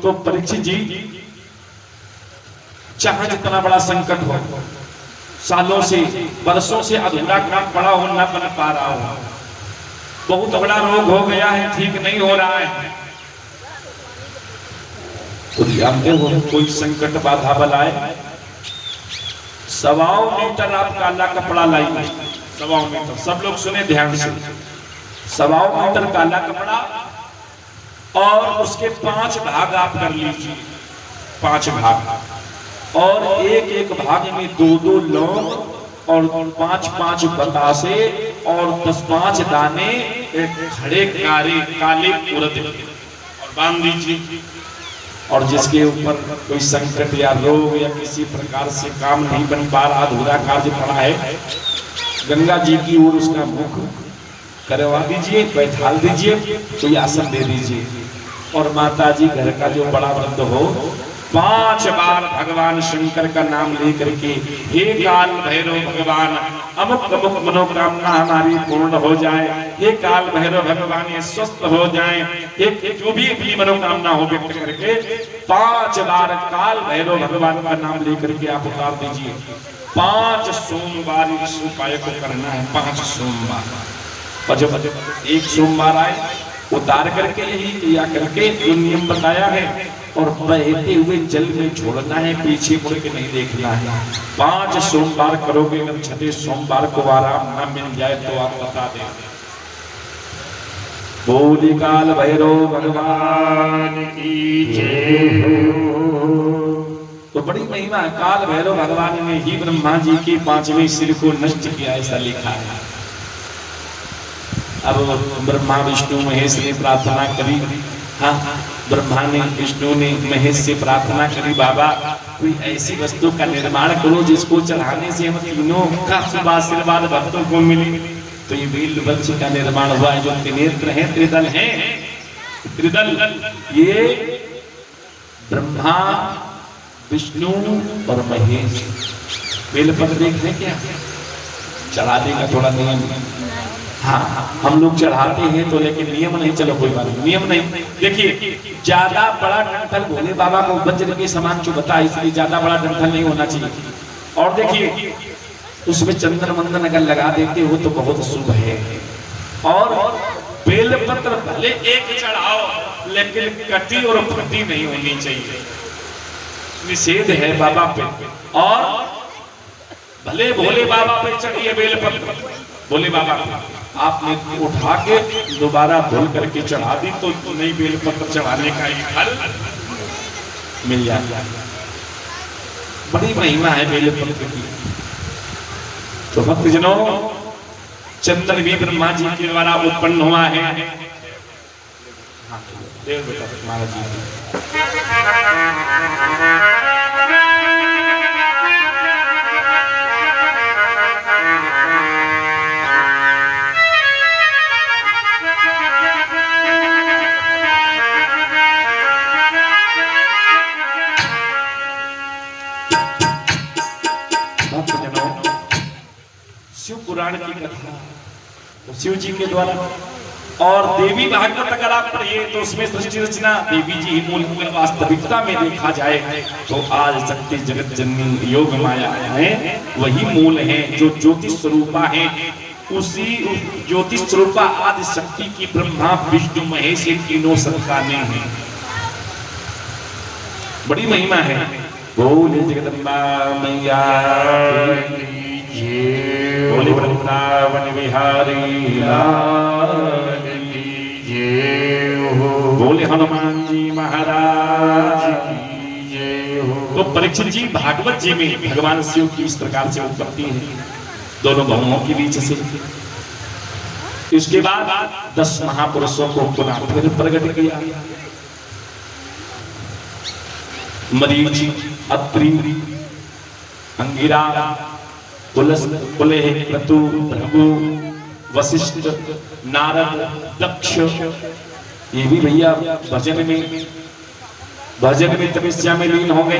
Speaker 1: तो परीक्षित जी चाहे जितना बड़ा संकट हो, सालों से वर्षों से अधूरा काम पड़ा हो, न बन पा रहा हो, बहुत बड़ा रोग हो गया है, ठीक नहीं हो रहा है, तो जानते हो कोई संकट बाधा बनाए 1.25 मीटर आप काला कपड़ा लाइए। 1.25 मीटर, सब लोग सुने ध्यान से। 1.25 मीटर काला कपड़ा और उसके 5 भाग आप कर लीजिए, 5 भाग, और एक भाग में 2-2 लौंग और 5-5 बतासे और 10-5 दाने खड़े काले उड़द और बांध दीजिए। और जिसके ऊपर कोई संकट या रोग या किसी प्रकार से काम नहीं बन पा रहा, अधूरा कार्य पड़ा है, गंगा जी की ओर उसका मुख करवा दीजिए, बैठा दीजिए, कोई आसन दे दीजिए। और माता जी घर का जो बड़ा वृद्ध हो 5 बार भगवान शंकर का नाम लेकर के, हे काल भैरव भगवान अमुक अमुक मनोकामना हमारी पूर्ण हो जाए, हे काल भैरव भगवान ये स्वस्थ हो जाए, एक जो भी अपनी मनोकामना हो व्यक्त करके 5 बार काल भैरव भगवान का नाम लेकर के आप उतार दीजिए। 5 सोमवार इस उपाय को करना है, 5 सोमवार। और जब एक सोमवार आए उतार करके यही किया करके जो नियम बताया है, और बहते हुए जल में छोड़ना है, पीछे मुड़ के नहीं देखना है। 5 सोमवार करोगे, अगर 6ठे सोमवार को आराम न मिल जाए तो आप बता दें। बोली काल भैरव भगवान की जय हो। तो बड़ी महिमा है, काल भैरव भगवान ने ही ब्रह्मा जी के 5वें सिर को नष्ट किया, ऐसा लिखा है। अब ब्रह्मा विष्णु महेश ने प्रार्थना करी, हाँ ब्रह्मा ने विष्णु ने महेश से प्रार्थना करी, बाबा कोई ऐसी वस्तु का निर्माण करो जिसको चढ़ाने से हम तीनों का शुभ आशीर्वाद भक्तों को मिले। तो ये बेल वृक्ष का निर्माण हुआ है, जो त्रिनेत्र है, त्रिदल है, त्रिदल, ये ब्रह्मा विष्णु और महेश। बेलपत्र देखते क्या चढ़ा देगा, थोड़ा नियम, हाँ हम लोग चढ़ाते हैं तो, लेकिन नियम नहीं, चलो कोई बात नहीं, नियम नहीं। देखिए ज्यादा बड़ा डंठल भोले बाबा को वज्र के समान चुभता है, इसलिए ज्यादा बड़ा डंठल नहीं होना चाहिए। और देखिए उसमें चंदन मंदन अगर लगा देते हो तो बहुत शुभ है। और बेलपत्र भले एक चढ़ाओ, लेकिन कटी और फटी नहीं होनी चाहिए, निषेध है बाबा पे। और भले भोले बाबा पे चढ़िए बेलपत्र, भोले बाबा पे आपने उठा के दोबारा धुल करके चढ़ा दी तो नई बेलपत्र चढ़ाने का एक फल मिल जाएगा। बड़ी महिमा है बेलपत्र की। तो भक्तजनों, चंदन भी ब्रह्मा जी के द्वारा उत्पन्न हुआ है। देव बेटा महाराज जी शिव पुराण की कथा, तो शिव जी के द्वारा। और देवी भागवत अगर आप पढ़िए तो उसमें सृष्टि रचना देवी जी ही मूल वास्तविकता में देखा जाए तो आज शक्ति जगत जननी योग माया है, वही मूल है जो ज्योतिष स्वरूपा है। उसी ज्योतिष स्वरूपा आदि शक्ति की ब्रह्मा विष्णु महेश ये तीनों संतानें हैं। बड़ी महिमा है। बोले जगदम्बा मैया बोले वृंदावन बिहारी लाल की जय हो, बोले हनुमान जी महाराज की जय हो। तो परीक्षित जी भागवत जी में भगवान शिव की इस प्रकार से उत्पत्ति है दोनों बहुओं के बीच से। इसके बाद 10 महापुरुषों को पुनः फिर प्रकट किया। मरीचि, अत्रि, अंगिरा, पुलह, क्रतु, भृगु, वशिष्ठ, नारद, दक्ष, ये भी भैया भजन में तपस्या में लीन हो गए।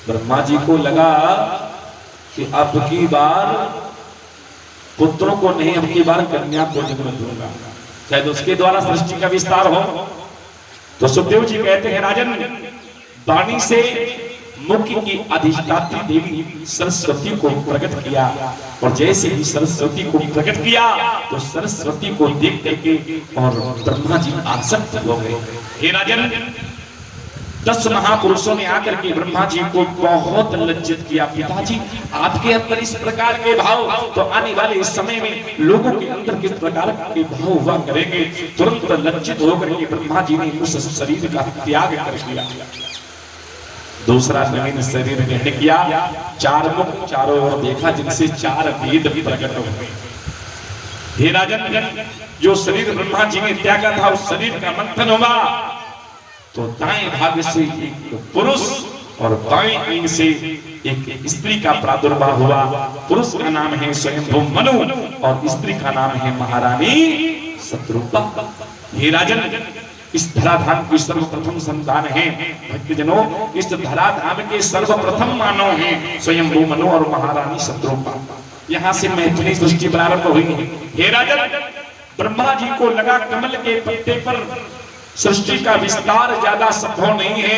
Speaker 1: ब्रह्मा जी को लगा कि अब की बार पुत्रों को नहीं, अब की बार कन्या को जन्म दूंगा, शायद उसके द्वारा सृष्टि का विस्तार हो। तो सुखदेव जी कहते हैं राजन, वाणी से मुख्य की अधिष्ठात्री देवी सरस्वती को प्रकट किया, और जैसे ही सरस्वती को प्रकट किया तो सरस्वती को देख करके और ब्रह्मा जी आसक्त हो गए। हे राजन, 10 महापुरुषों ने आकर के ब्रह्मा जी को बहुत लज्जित किया। पिताजी, आपके अंदर इस प्रकार के भाव तो आने वाले इस समय में लोगों के अंदर किस प्रकार के भाव हुआ करेंगे। तुरंत लज्जित होकर के ब्रह्मा जी ने उस शरीर का त्याग कर दिया, दूसरा नवीन शरीर ग्रहण किया। 4 मुख चारों ओर देखा, जिनसे 4 वेद प्रकट हो गए। हे राजन, जो शरीर ब्रह्मा जी ने त्यागा था उस शरीर का मंथन हुआ तो दाएं भाग से एक पुरुष और बाएं अंग से एक स्त्री का प्रादुर्भाव हुआ। पुरुष का नाम है स्वयंभू मनु और स्त्री का नाम है महारानी शत्रुपा। हे राजन, इस धराधाम की सर्वप्रथम संतान है भक्तजनों, इस धराधाम के सर्वप्रथम मानव हैं स्वयंभू मनु और महारानी शत्रुपा। यहाँ से मैथिली सृष्टि प्रारंभ हुई है। हे राजन, ब्रह्मा जी को लगा कमल के पत्ते पर सृष्टि का विस्तार ज्यादा संभव नहीं है,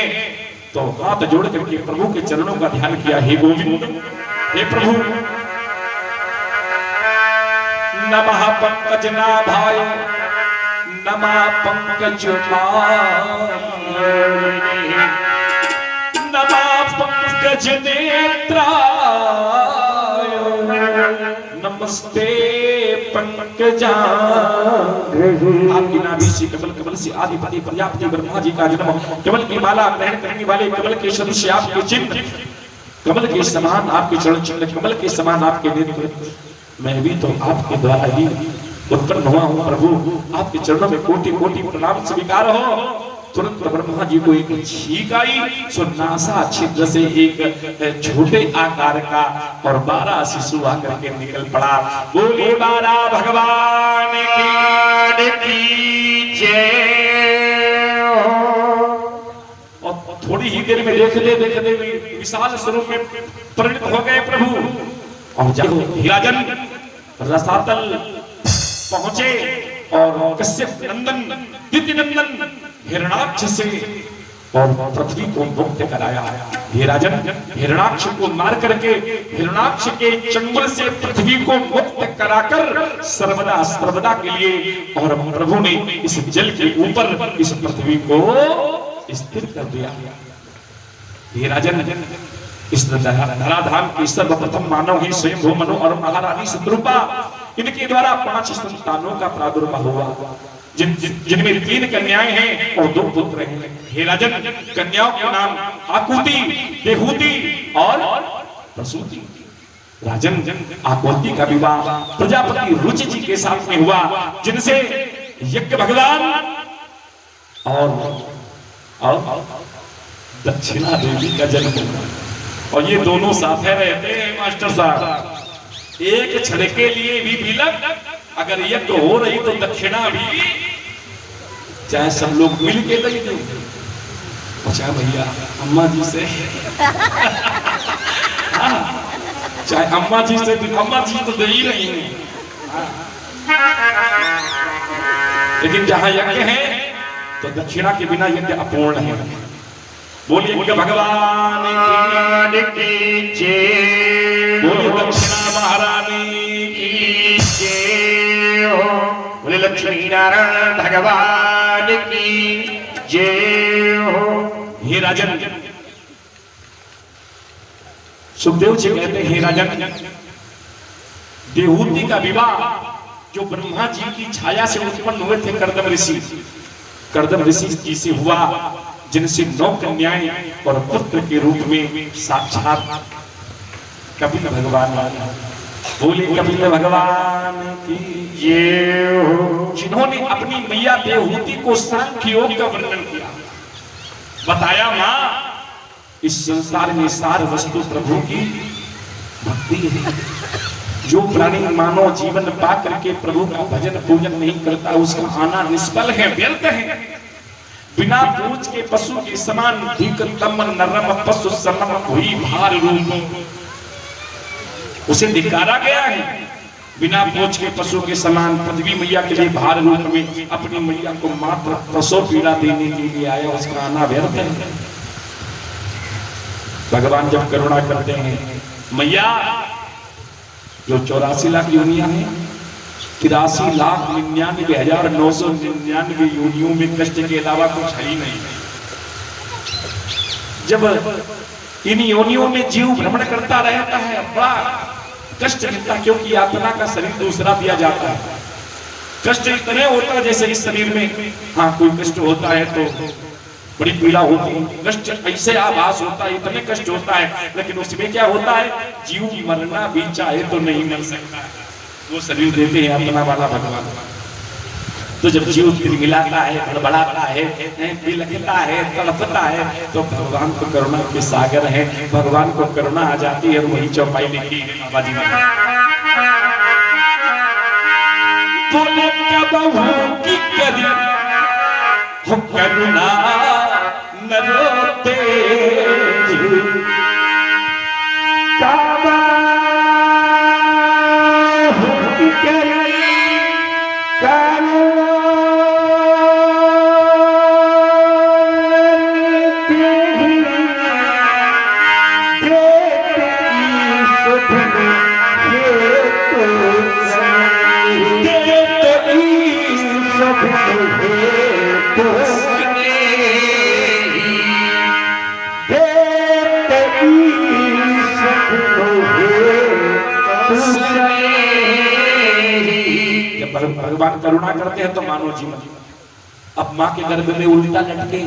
Speaker 1: तो हाथ जोड़ करके प्रभु के चरणों का ध्यान किया। हे गोविंद, हे प्रभु, नमः पंकज नाभाय, नमः पंकज नमः पंकज नेत्राय, नमस्ते पंकजा। आपकी नाभि से कमल, कमल से आदिपति प्रजापति ब्रह्मा जी का जन्म, कमल की माला ग्रहण करने वाले, कमल के सदृश आपके चिन्ह, कमल के समान आपके चरण चिन्ह, कमल के समान आपके नेत्र। मैं भी तो आपके द्वारा ही उत्पन्न हुआ हूँ प्रभु, आपके चरणों में कोटि कोटि प्रणाम स्वीकार हो। तुरंत ब्रह्मा जी को एक छींक आई, सो नासा छिद्र से एक छोटे आकार का और 12 शिशु आकर के निकल पड़ा। बोले 12 भगवान की जय। और थोड़ी ही देर में देखते विशाल स्वरूप में परिणत हो गए प्रभु। और जब राजन रसातल पहुंचे और कश्यप नंदन दिव्य नंदन हिरणाक्ष से और पृथ्वी को मुक्त कराया। हे राजन, हिरणाक्ष को मार करके हिरणाक्ष के चंगुल से पृथ्वी को मुक्त कराकर सर्वदा सर्वदा के लिए और प्रभु ने इस जल के ऊपर इस पृथ्वी को स्थिर कर दिया। हे राजन, इस धराधाम के सर्वप्रथम मानव ही स्वयंभू मनु और महारानी शत्रुपा। इनके द्वारा 5 संतानों का प्रादुर्भाव हुआ, जिनमें 3 कन्याएं हैं और 2 पुत्र हैं। हे राजन, कन्याओं के नाम आकुति, देहूति और प्रसूति। राजन, आकुति का विवाह प्रजापति रुचि जी के साथ में हुआ, जिनसे यज्ञ भगवान और दक्षिणा देवी का जन्म हुआ। और ये दोनों साथ रहते हैं मास्टर साहब, एक क्षण के लिए भी बिलक अगर यज्ञ हो रही तो दक्षिणा भी चाहे सब लोग मिल के दे दो। अच्छा भैया, अम्मा जी से चाहे अम्मा जी से, अम्मा जी तो दे ही रही हैं, लेकिन जहां यज्ञ है तो दक्षिणा के बिना यज्ञ अपूर्ण है। बोलिए भगवान की जय, बोलिए दक्षिणा महारानी की जय हो, बोले लक्ष्मी नारायण भगवान की जय हो। हे राजन, सुखदेव जी कहते हैं, हे राजन, देहूति का विवाह जो ब्रह्मा जी की छाया से उत्पन्न हुए थे कर्दम ऋषि जी से हुआ, जिनसे 9 कन्याएं और पुत्र के रूप में साक्षात कपिल भगवान बोले कपिल भगवान की जय हो, जिन्होंने अपनी मैया देवहूति को सांख्य योग का वर्णन किया, बताया मां इस संसार में सार वस्तु प्रभु की भक्ति है। जो प्राणी मानव जीवन पा करके प्रभु का भजन पूजन नहीं करता उसका आना निष्फल है, व्यर्थ है। बिना पूज के पशु के समान धिक तम नरम पशु समम हुई भार रूप उसे धिकारा गया है। बिना पूज के पशु के समान पृथ्वी मैया के लिए भार रूप में अपनी मैया को मात्र प्रसव पीड़ा देने के लिए आया, उसका आना व्यर्थ है। भगवान जब करुणा करते हैं, मैया जो 84 लाख योनियां हैं, 83,99,999 योनियों में कष्ट के अलावा कुछ है ही नहीं। जब इन योनियों में जीव भ्रमण करता रहता है बड़ा कष्ट मिलता, क्योंकि आत्मा का शरीर दूसरा दिया जाता है। कष्ट इतने होता है जैसे इस शरीर में हाँ कोई कष्ट होता है तो बड़ी पीड़ा होती है, कष्ट ऐसे आभास होता है, इतने कष्ट होता है, लेकिन उसमें क्या होता है, जीव मरना भी चाहे तो नहीं मर सकता, वो शरीर देते हैं आत्मा वाला भगवान। तो जब जीव मिलाता है, बड़बड़ाता है, बिलखता है, तड़पता है, तो भगवान को करुणा के सागर है, भगवान को करुणा आ जाती है। वही चौपाई लिखी है बाबा जी ने, बोले कबहू की करी हो करुणा न रोते भगवान करुणा करते हैं तो मानव जीवन। अब माँ के गर्भ में उल्टा लटके,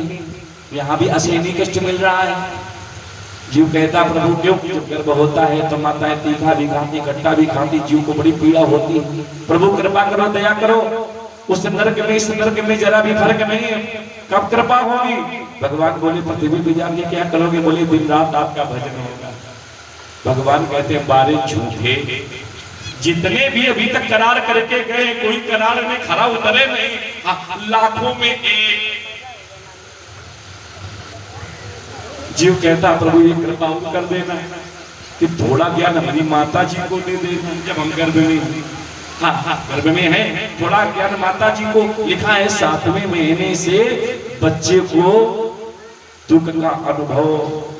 Speaker 1: यहाँ भी असीमी कष्ट मिल रहा है। जीव कहता प्रभु क्यों, जब गर्भ होता है तो माताएं तीखा भी खाती, खट्टा भी खाती, जीव को बड़ी पीड़ा होती है। प्रभु कृपा करो, दया करो, उस नरक में इस नरक में जरा भी फर्क नहीं है, कब कृपा होगी। भगवान बोले पृथ्वी पे जाके क्या करोगे, बोले दिन रात आपका भजन होगा। भगवान कहते हैं बारे झूठे, जितने भी अभी तक करार करके गए कोई करार में खरा उतरे नहीं, लाखों में एक। जीव कहता प्रभु ये कृपा कर देना कि थोड़ा ज्ञान हमारी माता जी को दे देना, जब हम गर्भ में गर्भ में है, थोड़ा ज्ञान माता जी को। लिखा है 7वें महीने से बच्चे को दुख का अनुभव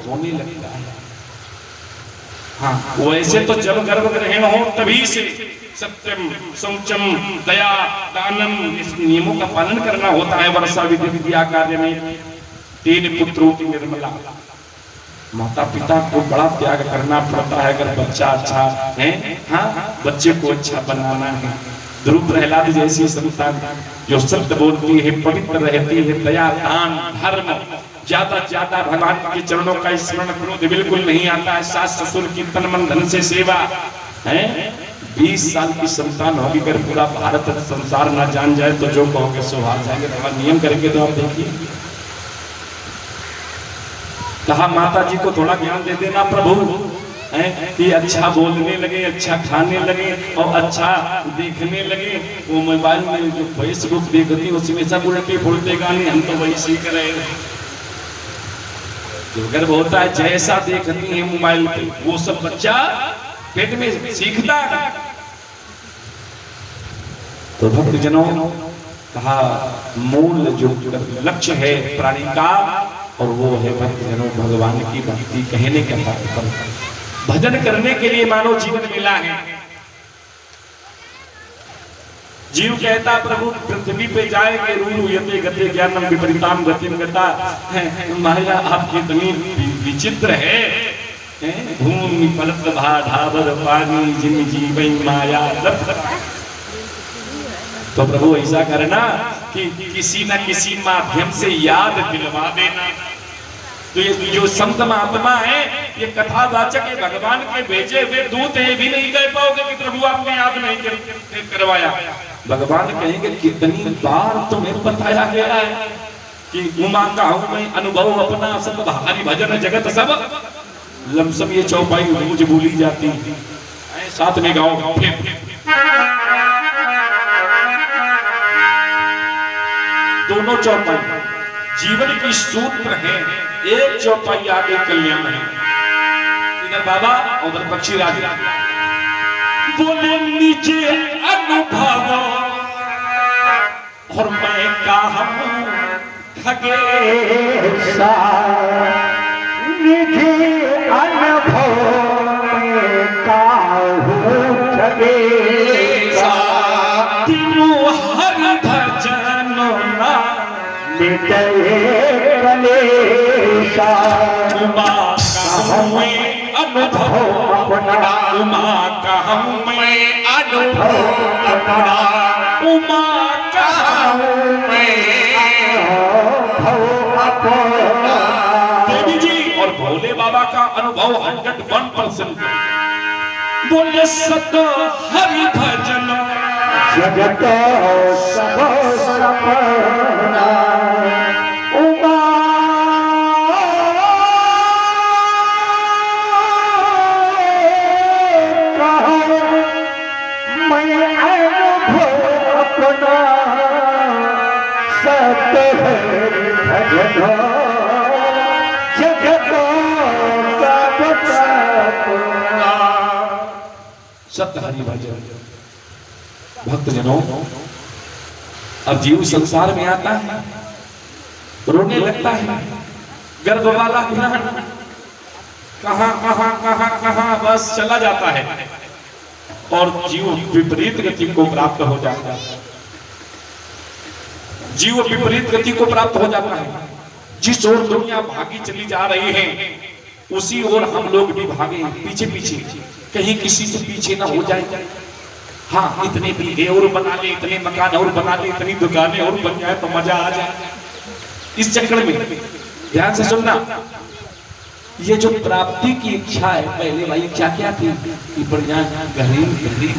Speaker 1: होने लगता है। हाँ, वैसे तो जब गर्भ ग्रहण हो तभी से सत्यम शौचम दया दानम इस नियमों का पालन करना होता है। वर्षा विद्या कार्य में 3 पुत्रों की निर्मला, माता पिता को बड़ा त्याग करना पड़ता है अगर बच्चा अच्छा है। हाँ, बच्चे को अच्छा बनाना है। ध्रुव प्रहलाद जैसी संतान जो सत्य बोलती है, पवित्र रहती है, दया दान धर्म, ज्यादा भगवान के चरणों का स्मरण क्रोध बिल्कुल नहीं आता है, सास ससुर की तन मन धन से सेवा है। 20 साल की संतान होगी, अगर पूरा भारत संसार ना जान जाए तो जो कहोगे सो हार जाएंगे। थोड़ा नियम करके तो आप देखिए। कहा माता जी को थोड़ा ज्ञान दे देना प्रभु, कि अच्छा बोलने लगे, अच्छा खाने लगे और अच्छा देखने लगे। वो मोबाइल में जो फेसबुक देखती उसमें सब उल्टे फुलटे गाने, हम तो वही सीख रहे हैं। जो गर्भ होता है जैसा देखती है मोबाइल पे वो सब बच्चा पेट में सीखता है। तो भक्तजनों कहा मूल जो लक्ष्य है प्राणी का, और वो है भक्तजनों भगवान की भक्ति। कहने का तात्पर्य भजन करने के लिए मानव जीवन मिला है। जीव कहता प्रभु पृथ्वी पे जाएंगे रूरु यते गते ज्ञानम विपरीताम गतिम गता। माया आपकी इतनी विचित्र है, भूमि फलत भाधावर पानी जिन जीवन माया। तो प्रभु ऐसा करना कि किसी न किसी माध्यम से याद दिलवा देना। तो ये जो संत महात्मा है ये कथावाचक है, भगवान के भेजे हुए दूत है, भी नहीं कह पाओगे कि प्रभु आपने याद नहीं करवाया। भगवान कहेंगे कितनी बार तुम्हें बताया गया है कि उमा का हूं मैं अनुभव अपना सब हरि भजन जगत सब लमसम। ये चौपाई मुझे भूली जाती है, साथ में गाओ फिर। दोनों चौपाई जीवन की सूत्र है, एक चौपाई आगे कल्याण है। इधर बाबा उधर पक्षी राज बोले नीचे अनुभव और मैं कहा
Speaker 3: खगेशा निधि अनुभव में काहू खगेशा
Speaker 1: तीनों हरि भजनो ना
Speaker 3: निकले कलेशा
Speaker 1: उमा कहूँ मैं अनुभव अपना, उमा कहूँ मैं अनुभव अपना, उमा कहूँ मैं देवी जी और भोले बाबा का अनुभव 101%। बोले सत हरि भजन
Speaker 3: जगत सब सपना उमा मैं अनुभव अपना सत हरि भजन जगत सब सपना।
Speaker 1: सत्य हरि भजन। भक्तजनों अब जीव संसार में आता है, रोने लगता है, गर्भ वाला ध्यान कहां कहां कहां कहां बस चला जाता है और जीव विपरीत गति को प्राप्त हो जाता है। जीव विपरीत गति को प्राप्त हो जाता है। जिस ओर दुनिया भागी चली जा रही है उसी ओर हम लोग भी भागे पीछे पीछे, कहीं किसी से पीछे ना हो जाए। हाँ इतने बीघे और बना ले, इतने मकान और बना ले, इतनी दुकानें और बन जाए तो मजा आ जाए। इस चक्कर में ध्यान से सुनना, ये जो प्राप्ति की इच्छा है, पहले भाई इच्छा क्या थी कि बढ़िया घरी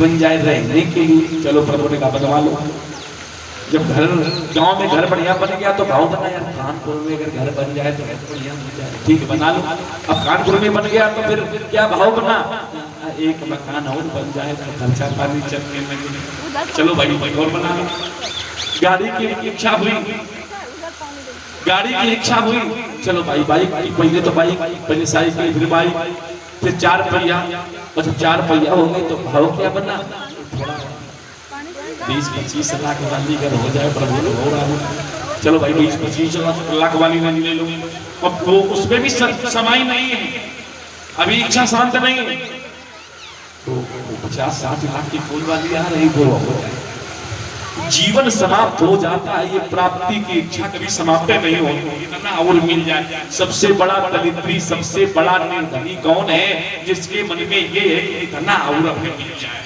Speaker 1: बन जाए रहने के लिए। चलो प्रभु ने कहा बनवा लो। जब घर गांव में घर बढ़िया बन गया तो भाव बना यार कानपुर में अगर घर बन जाए तो बढ़िया बन जाए, ठीक बना लो। अब कानपुर में बन गया तो फिर क्या भाव बना, एक मकान और बन जाए तो खर्चा पानी चलने लगे, चलो भाई और बना लो। गाड़ी की इच्छा हुई, गाड़ी की इच्छा हुई, चलो भाई बाइक, पहले तो बाइक, पहले साइकिल, फिर बाइक, फिर 4 पहिया, और जब 4 पहिया हो गए तो भाव क्या बना, 20-25 लाख वाली अगर हो जाए प्रभु हो रहा है, चलो भाई 20-25 लाख वाली नहीं ले लो। अब वो उसमें भी समाई नहीं है, अभी इच्छा शांत नहीं है, तो 50-60 लाख की फूल वाली आ रही वो हो जाए, जीवन समाप्त हो जाता है। ये प्राप्ति की इच्छा कभी समाप्त नहीं होती, इतना और मिल जाए। सबसे बड़ा दरिद्री, सबसे बड़ा निर्धनी कौन है, जिसके मन में ये है कि इतना और मिल जाए।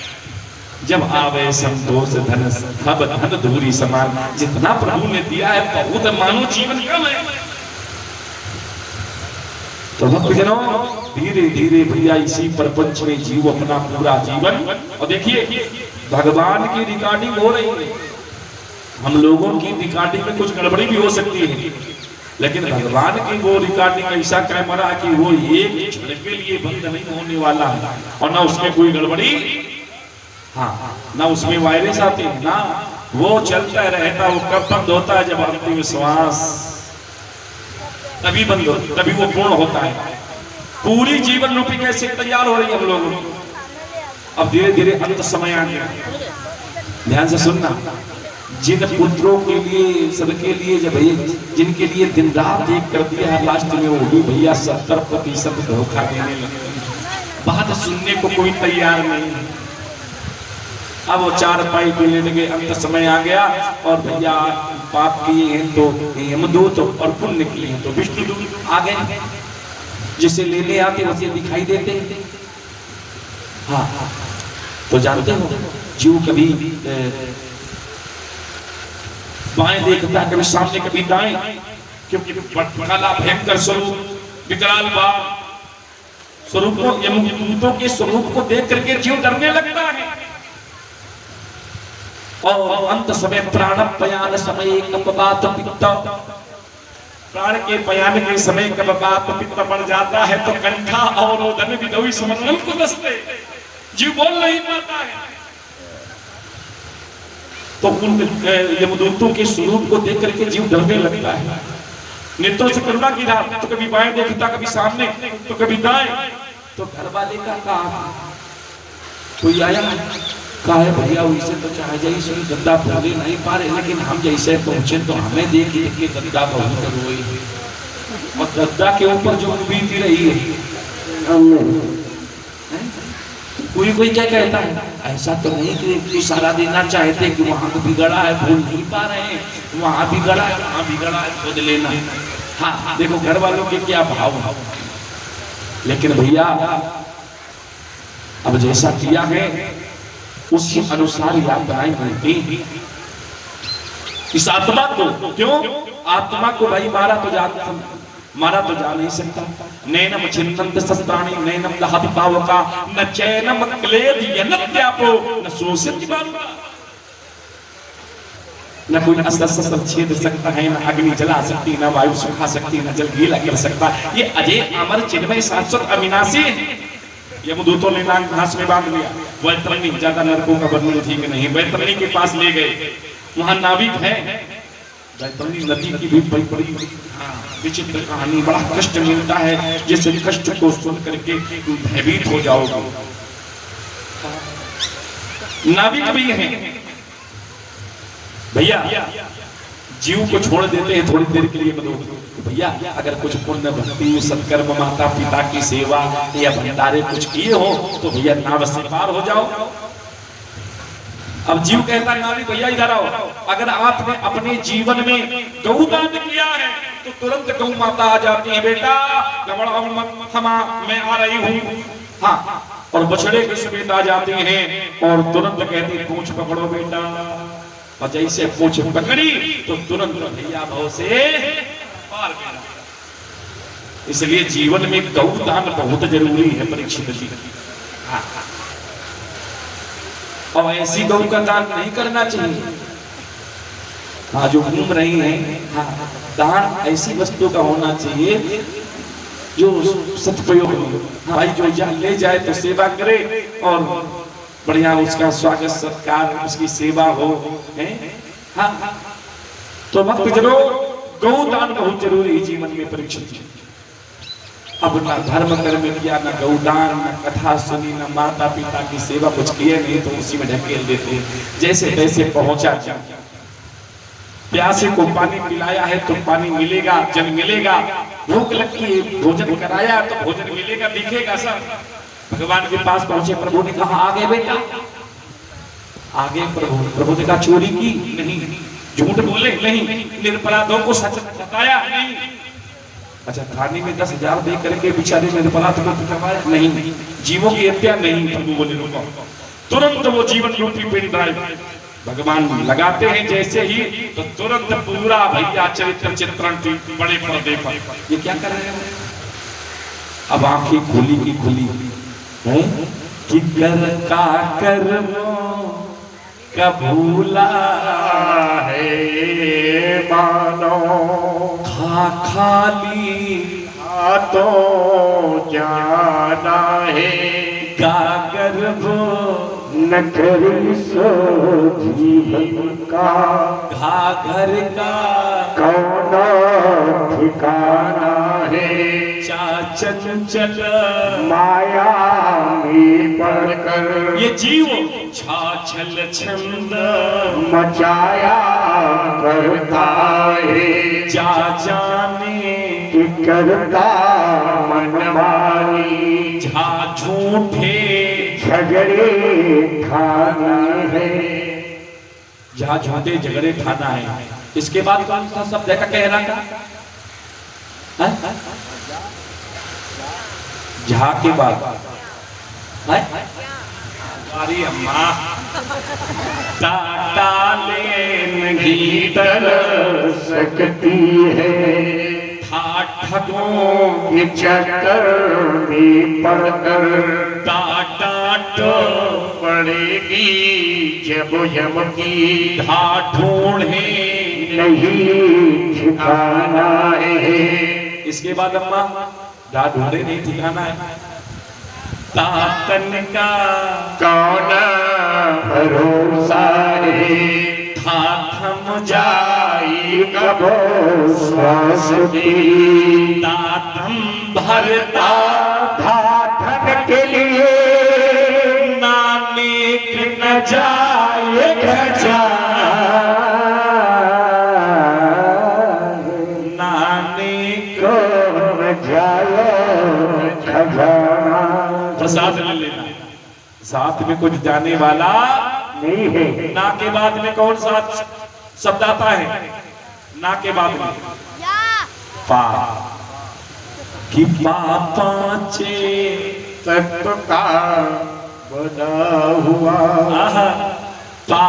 Speaker 1: जब आवे संतोष धन सब धन धूरी समान, जितना प्रभु ने दिया है बहुत, मानो जीवन कम है। तो भक्तजनों धीरे धीरे भैया इसी प्रपंच में जीव अपना पूरा जीवन, और देखिए भगवान की रिकॉर्डिंग हो रही है। हम लोगों की रिकॉर्डिंग में कुछ गड़बड़ी भी हो सकती है, लेकिन भगवान की वो रिकॉर्डिंग ऐसा कैमरा कि वो एक क्षण के लिए बंद नहीं होने वाला है, और ना उसमें कोई गड़बड़ी, हाँ ना उसमें वायरस आते हैं, ना वो चलता रहता। वो कब बंद होता है, जब अंतिम श्वास, तभी बंद होता, तभी वो पूर्ण होता है। पूरी जीवन रूपी कैसे तैयार हो रही है हम लोग। अब धीरे धीरे अंत समय आ गया, ध्यान से सुनना। जिन पुत्रों के लिए, सबके लिए, जब जिनके लिए दिन रात एक कर दिया है, लास्ट में वो भी भैया 70% धोखा देने लगते, बात सुनने को कोई तैयार नहीं। अब वो 4 पाई पे लेने के अंत समय आ गया, और भैया पाप किए हैं तो यमदूत और पुण्य किए हैं तो विष्णुदूत आ गए, जिसे लेने आते वैसे दिखाई देते हैं। हाँ तो जानते हो जीव कभी बाएं देखता है, कभी सामने कभी दाएं, क्योंकि काला भयंकर स्वरूप विकराल बाप स्वरूप को, यमदूतों के स्वरूप को देख करके जीव डरने लगता है। और अंत समय प्राण पयान समय कपवात पित्त, प्राण के पयान के समय कपवात पित्त बढ़ जाता है तो कंठा और उदर विदोई समरण को दसते, जीव बोल नहीं पाता है। तो उन यमदूतों के स्वरूप को देख करके जीव डरने लगता है। नेत्रों से करुणा की रात, तो कभी बाएं देखता, कभी सामने, तो कभी दाएं। तो घर वाले का कहा, कोई आया कहा है भैया उनसे तो चाहे जैसे गद्दा बोले नहीं पा रहे, लेकिन हम जैसे पहुंचे तो हमें देख के गद्दा बहुत रोई, और गद्दा के ऊपर जो बीती रही है। कोई क्या कहता है, ऐसा तो नहीं कि इशारा देना चाहते कि वहां तो बिगड़ा है, भूल नहीं पा रहे हैं, वहां बिगड़ा है, वहां बिगड़ा है, खोद लेना। हाँ देखो घर वालों के क्या भाव भाव, लेकिन भैया अब जैसा किया है उसी अनुसार यातनाएं मिलती हैं इस आत्मा को। क्यों? आत्मा को भाई मारा तो जा नहीं सकता। नैनम छिन्नन्त शस्त्राणि नैनम दहति पावका न चैनम क्लेद यनत्यापो न शोषित बालुका। न कोई अस्त्र छेद सकता है, न अग्नि जला सकती, न वायु सुखा सकती, न जल गीला कर सकता। ये अजय अमर चिन्मय शाश्वत अविनाशी है। यमदूतों ने नाग घास में बांध लिया। वैतरणी, ज्यादा नरकों का वर्णन ठीक नहीं, वैतरणी के पास ले गए, वहां नाविक है। वैतरणी नदी की भी बड़ी विचित्र कहानी, बड़ा कष्ट मिलता है, जिस कष्ट को सुन करके भयभीत हो जाओगे। नाविक भी है भैया, जीव को छोड़ देते हैं थोड़ी देर के लिए भैया, अगर कुछ पुण्य भक्ति सत्कर्म माता पिता की सेवा या भंडारे कुछ किए हो तो भैया नाव से पार हो जाओ। अब जीव कहता नाविक भैया इधर आओ, अगर आपने अपने जीवन में गौदान किया है तो तुरंत गौ माता आ जाती है, बेटा घबराओ मत, क्षमा मैं आ रही हूँ। हाँ, और बछड़े के समेत आ जाते हैं और तुरंत कहती पूंछ पकड़ो बेटा, और जैसे पूंछ पकड़ी तो तुरंत भैया भाव से पार गया। इसलिए जीवन में गौदान बहुत जरूरी है परीक्षित जी। और ऐसी गौ का दान नहीं करना चाहिए। हाँ जो घूम रही हैं, हाँ दान ऐसी वस्तु का होना चाहिए जो सदुपयोग हो। हाँ भाई जो ले जाए तो सेवा करे और बढ़िया उसका स्वागत सत्कार उसकी सेवा हो है। हाँ तो भक्त जरूर गौदान बहुत जरूरी है जीवन में परीक्षित। अब ना धर्म कर्म किया, ना गौदान, ना कथा सुनी, ना माता पिता की सेवा कुछ किए नहीं तो उसी में ढकेल देते जैसे तैसे पहुंचा। प्यासे को पानी पिलाया है तो पानी मिलेगा, जल मिलेगा, भूख लगती है भोजन कराया तो भोजन मिलेगा, दिखेगा सब। भगवान के पास पहुंचे, प्रभु ने कहा आगे बेटा, आगे प्रभु ने कहा चोरी की नहीं, झूठ बोले नहीं, निरपराधों को सच बताया नहीं। अच्छा थाने में 10,000 दे करके बेचारे निरपराध को करवाया नहीं, जीवों की हत्या नहीं। प्रभु बोले रुको, तुरंत वो जीवन रूपी पेन ड्राइव भगवान लगाते हैं जैसे ही तो तुरंत पूरा भैया चरित्र चित्रण बड़े पर्दे पर। ये क्या कर रहे हैं? अब आंखें खुली की खुली है कि कर का कर्मों का भूला
Speaker 3: है मानो,
Speaker 1: खाली
Speaker 3: तो जाना है,
Speaker 1: गागर वो
Speaker 3: न करी सो जीवन का,
Speaker 1: घाघर का
Speaker 3: कौन ठिकाना है,
Speaker 1: चंचल
Speaker 3: माया में पड़कर
Speaker 1: ये जीव छाछल छंद
Speaker 3: मचाया करता है,
Speaker 1: जा जाने
Speaker 3: कि करता मनमानी,
Speaker 1: झा झूठे
Speaker 3: झगड़े ठाना है,
Speaker 1: जहाँ झूठे झगड़े ठाना है। इसके बाद कौन सा शब्द है का कहना का झा के बाद अरे अम्मा टाटा नहीं तर
Speaker 3: सकती है
Speaker 1: ठगों
Speaker 3: ये चक्कर में पड़कर
Speaker 1: टाटा
Speaker 3: पड़ेगी जब यम की
Speaker 1: ढूंढे
Speaker 3: नहीं ठिकाना है।
Speaker 1: इसके बाद अम्मा ढूंढे नहीं ठिकाना है। तातन का
Speaker 3: कौन भरोसा है
Speaker 1: थम
Speaker 3: जाई कब श्वास की
Speaker 1: तातम भरता
Speaker 3: धन के लिए
Speaker 1: नानेक न जाए नानेक प्रसाद ले लेना। साथ में कुछ जाने वाला
Speaker 3: नहीं है।
Speaker 1: ना के बाद में कौन सा शब्द आता है? ना के बाद में
Speaker 2: या
Speaker 1: पा कि पांचे
Speaker 3: तत्व का बना हुआ
Speaker 1: आहा, पा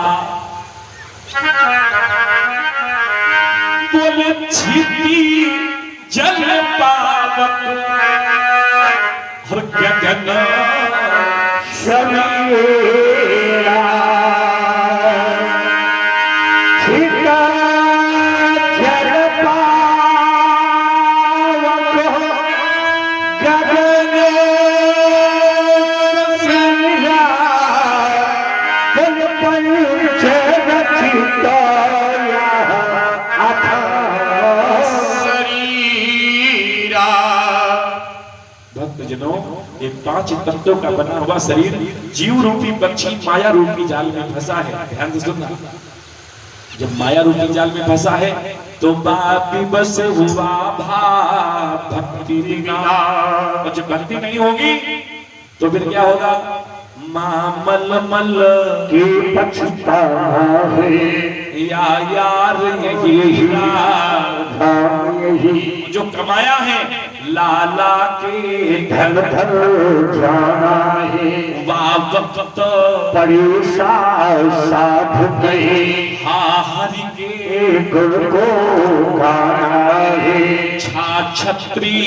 Speaker 1: बोले छिपी जल पावक हर गगन
Speaker 3: समीरा छिपा जल पावक गगन समीरा पल पंच रचिता शरीरा।
Speaker 1: भक्तजनों, ये 5 तत्वों का बना हुआ शरीर जीव रूपी पक्षी माया रूपी जाल में फंसा है। ध्यान से सुनना, जब माया रूपी जाल में फंसा है तो बापी बस हुआ भाव भक्ति बिना। और जब भक्ति नहीं होगी तो फिर क्या होगा? मामल मल
Speaker 3: की पछता है
Speaker 1: या यार यही
Speaker 3: यही
Speaker 1: जो कमाया है लाला के
Speaker 3: धन धन जाना है
Speaker 1: वक्त
Speaker 3: परेशान साधु गए
Speaker 1: हरि के
Speaker 3: गुण को गाना है
Speaker 1: छत्री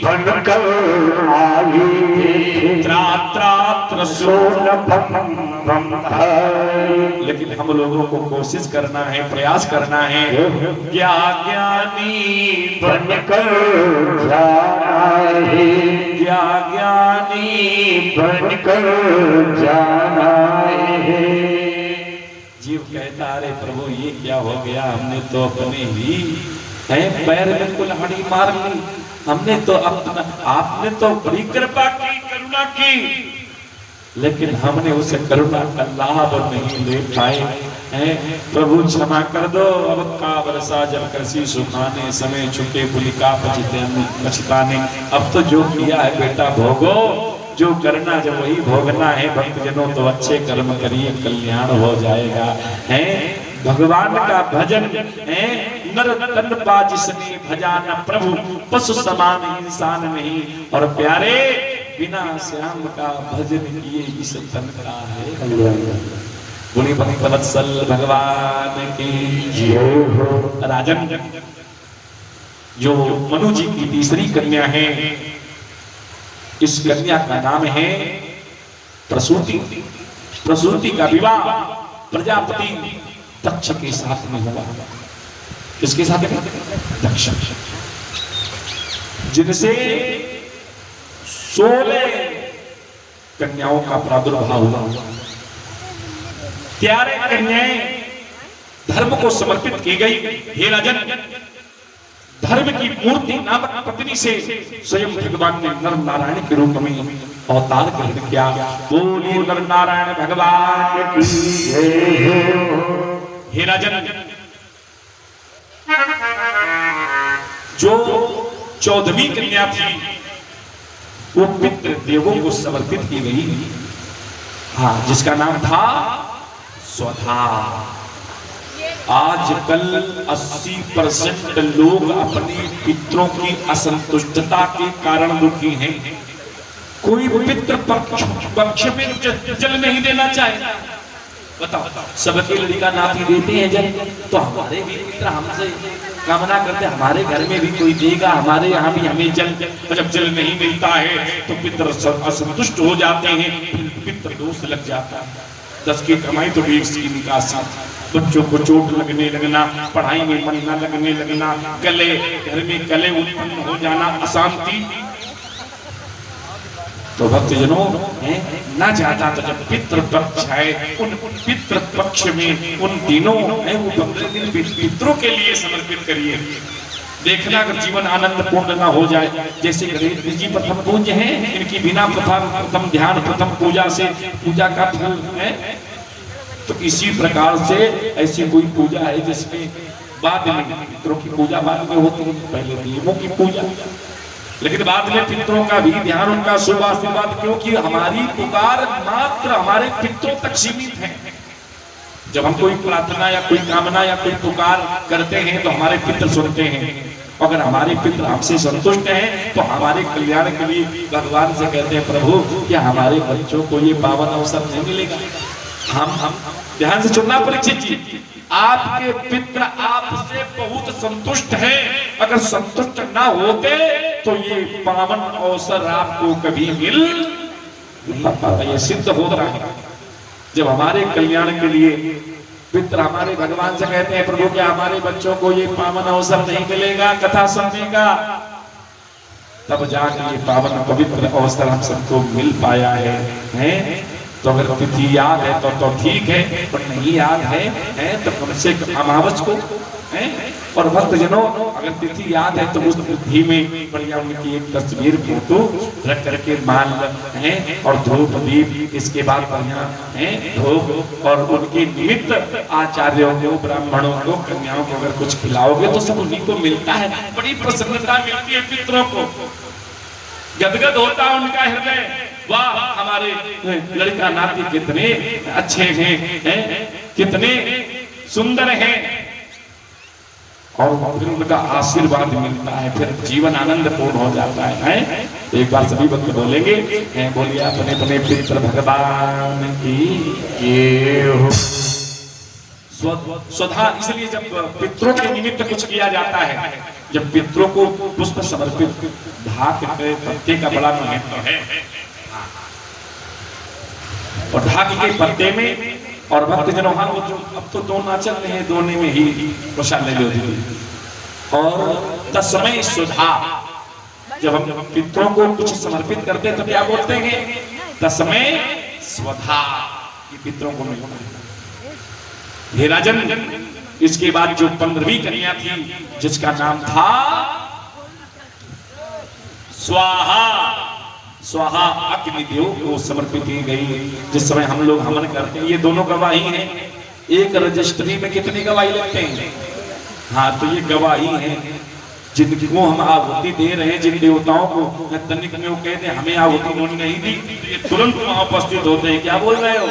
Speaker 3: बनकर आए
Speaker 1: त्रात्र
Speaker 3: सोन बम
Speaker 1: लेकिन हम लोगों को कोशिश करना है, प्रयास करना है क्या ज्ञानी
Speaker 3: बनकर जाना है
Speaker 1: क्या ज्ञानी
Speaker 3: बनकर जाना है।
Speaker 1: जीव कहता अरे प्रभु ये क्या हो गया? हमने तो अपने ही पैर में कुल्हाड़ी मार ली, हमने तो अपना, आपने तो बड़ी कृपा की, करुणा की, लेकिन हमने उसे करुणा का लाभ नहीं ले पाए हैं। प्रभु क्षमा कर दो। अब का बरसा जल कृषि सुखाने समय चुके पुलिका पछताने। अब तो जो किया है बेटा भोगो, जो करना जब वही भोगना है। भक्तजनों तो अच्छे कर्म करिए, कल्याण हो जाएगा। है भगवान का भजन है नर तन पा जिसने भजा न प्रभु पशु समान इंसान नहीं। और प्यारे बिना श्याम का भजन किए इस तन का है। बोली भक्त वत्सल भगवान की जय हो। राजन, जो मनु जी की तीसरी कन्या है, इस कन्या का नाम है प्रसूति। प्रसूति का विवाह प्रजापति दक्ष के साथ में हुआ। किसके साथ में? दक्ष, जिनसे 16 कन्याओं का प्रादुर्भाव हुआ। 11 कन्याएं धर्म को समर्पित की गई। हे राजन, धर्म की मूर्ति नामक पत्नी से स्वयं भगवान ने नर नारायण के रूप में अवतार ग्रहण किया। बोलिए नर नारायण भगवान की जय हो। हे राजन, जो 14वीं कन्या थी वो पितृ देवों को समर्पित की गई। हाँ, जिसका नाम था स्वधा। आजकल 80% लोग अपने पितरों की असंतुष्टता के कारण दुखी हैं। कोई पितृ पक्ष में जल नहीं देना चाहे। बताओ, सबके लड़का नाती देते हैं जब, तो हमारे भी मित्र हमसे कामना करते हमारे घर में भी कोई देगा, हमारे यहाँ भी हमें जल, जब जल नहीं मिलता है तो पितर असंतुष्ट हो जाते हैं, पितर दोष लग जाता है। 10 की कमाई तो 20 की निकासी, बच्चों को चोट लगने लगना, पढ़ाई में मन न लगने लगना, कले घर में कले उत्पन्न हो जाना, अशांति। तो भक्तजनों ना चाहता तो जब पितृ पक्ष है, उन पितृ पक्ष में उन दिनों है वो 15 दिन पितरों के लिए समर्पित करिए। देखना अगर जीवन आनंद पूर्ण ना हो जाए, जैसे गणेश जी प्रथम पूज्य हैं, इनकी बिना प्रथम ध्यान प्रथम पूजा से पूजा का फल है, तो इसी प्रकार से ऐसी कोई पूजा है जिसमें बाद में पितरों की पूजा बाद में होती है, पहले देवों की पूजा, लेकिन बाद में पितरों का भी ध्यान, उनका शुभ आशीर्वाद, क्योंकि हमारी पुकार मात्र हमारे पितरों तक सीमित है। जब हम कोई प्रार्थना या कोई कामना या कोई पुकार करते हैं तो हमारे पितर सुनते हैं। अगर हमारे पितर हमसे संतुष्ट हैं तो हमारे कल्याण के लिए भगवान से कहते हैं, प्रभु क्या हमारे बच्चों को ये पावन अवसर नहीं मिलेगा। हम ध्यान से सुनना परीक्षित जी, आपके पितर आपसे बहुत संतुष्ट हैं, अगर संतुष्ट ना होते तो ये पावन अवसर आपको कभी मिल नहीं पाता। ये सिद्ध हो रहा है जब हमारे कल्याण के लिए पितर हमारे भगवान से कहते हैं, प्रभु क्या हमारे बच्चों को ये पावन अवसर नहीं मिलेगा कथा सुनने का, तब जाकर ये पावन पवित्र अवसर हम सबको मिल पाया है। तो अगर तिथि याद है तो ठीक है, पर नहीं याद है तो कम से कम अमावस को है। और भक्तजनों अगर तिथि याद है तो उस तिथि में बढ़िया उनकी एक तस्वीर फोटो रख करके मान है और धूप दीप, इसके बाद बढ़िया है धूप, और उनके निमित्त आचार्यों को, ब्राह्मणों को, कन्याओं को अगर कुछ खिलाओगे तो सब उन्हीं को मिलता है, बड़ी प्रसन्नता मिलती है पितरों को, गदगद होता है उनका हृदय, वाह हमारे लड़का नाती कितने अच्छे हैं, कितने सुंदर हैं, और फिर उनका आशीर्वाद मिलता है, फिर जीवन आनंद पूर्ण हो जाता है। एक बार सभी भक्त बोलेंगे, बोलिए अपने अपने पितर भगवान की स्वधा। इसलिए जब पितरों के निमित्त कुछ किया जाता है, जब पितरों को पुष्प समर्पित, ढाक के पत्ते का बड़ा महत्व है, और ढाक के पत्ते में, और भक्तजनों हाँ वो जो अब तो दोना चल रहे हैं, दोने में ही प्रसाद ले होती थी। और तस्मै सुधा, जब हम पितरों को कुछ समर्पित करते हैं तो क्या बोलते हैं, तस्मै स्वधा, ये पितरों को मिलता है। हे राजन, इसके बाद जो 15वीं कन्या थी जिसका नाम था स्वाहा, स्वाहा अग्निदेव को समर्पित की गई। जिस समय हम लोग हवन करते हैं, ये दोनों गवाही हैं, एक रजिस्ट्री में कितनी गवाही लगते हैं, हाँ तो ये गवाही है जिनको हम आहुति दे रहे हैं, जिन देवताओं को तनिक में वो कहते हैं हमें आहुति उन्होंने नहीं दी, ये तुरंत वहां उपस्थित होते हैं, क्या बोल रहे हो,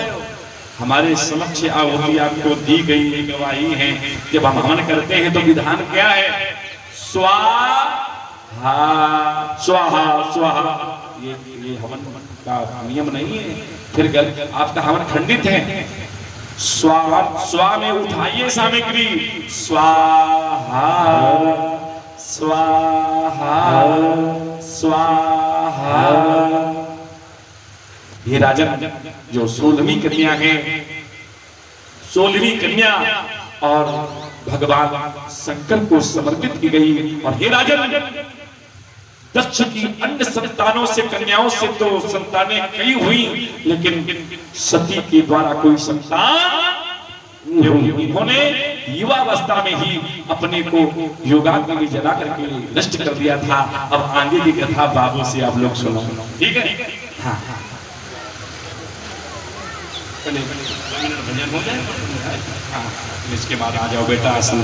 Speaker 1: हमारे समक्ष आहुति आपको दी गई, ये गवाही है। जब हम हवन करते हैं तो विधान क्या है, स्वाहा स्वाहा स्वाहा, ये हवन का नियम नहीं है, फिर आपका हवन खंडित है। स्वा में उठाइए सामग्री, स्वाहा स्वाहा स्वाहा। ये राजन जो 16वीं कन्या है, 16वीं कन्या और भगवान शंकर को समर्पित की गई। और हे राजन, दक्ष की अन्य संतानों से, कन्याओं से तो संतानें कई हुई, लेकिन सती के द्वारा कोई संतान, उन्होंने युवावस्था में ही अपने को योगाग्नि में जला करके नष्ट कर दिया था। अब आगे की कथा बाबू से आप लोग सुनो, ठीक है। हाँ भजन हो जाए, हाँ इसके बाद आ जाओ बेटा आसन।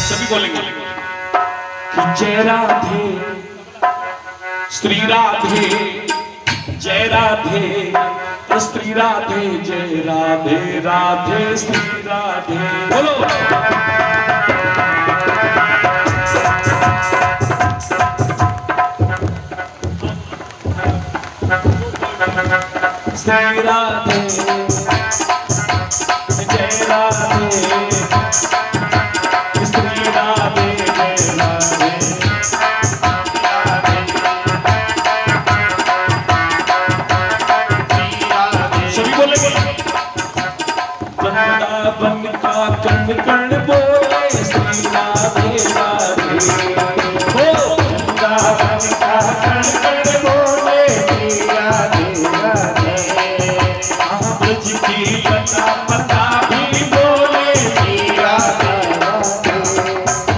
Speaker 1: सभी बोलेंगे जय राधे श्री राधे, जय राधे श्री राधे, जय राधे राधे श्री राधे, बोलो। श्री राधे जय राधे श्री राधे जय राधे सभी बोलेंगे वृंदावन का कण कण बोले श्री राधे राधे हो वृंदावन का कण कण बोले श्री राधे राधे ब्रज की लता पता भी बोले श्री राधे राधे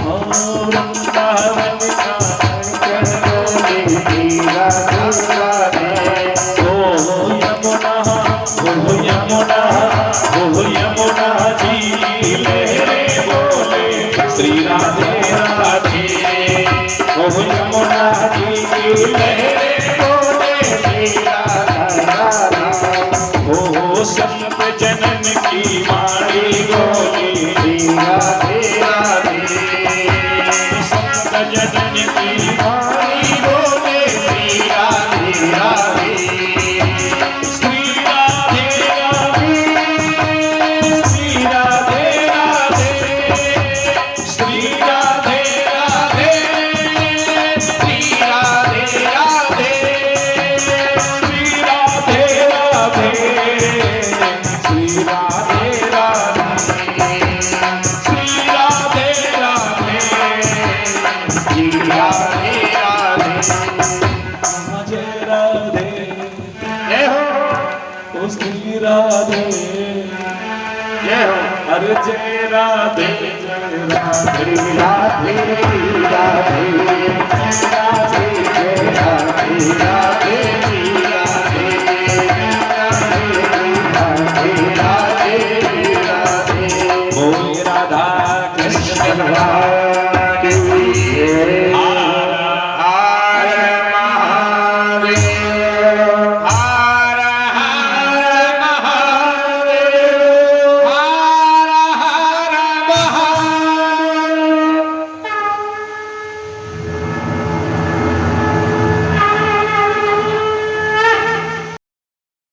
Speaker 1: हो वृंदावन का कण कण बोले श्री राधे राधे हो यमुना जी लहरे बोले श्री राधे राधे ओ यमुना जी लहरे बोले श्री राधे राधे ओ संत जनन की वाणी बोले श्री राधे राधे संत जनन की वाणी बोले श्री राधे राधे श्री राधे राधे श्री राधे राधे श्री राधे राधे श्री राधे राधे श्री राधे राधे श्री राधे राधे श्री राधे राधे श्री राधे राधे जय राधे जय हो ओ श्री राधे जय हो अरे जय राधे जय राधे राधे राधे राधे जय राधे राधे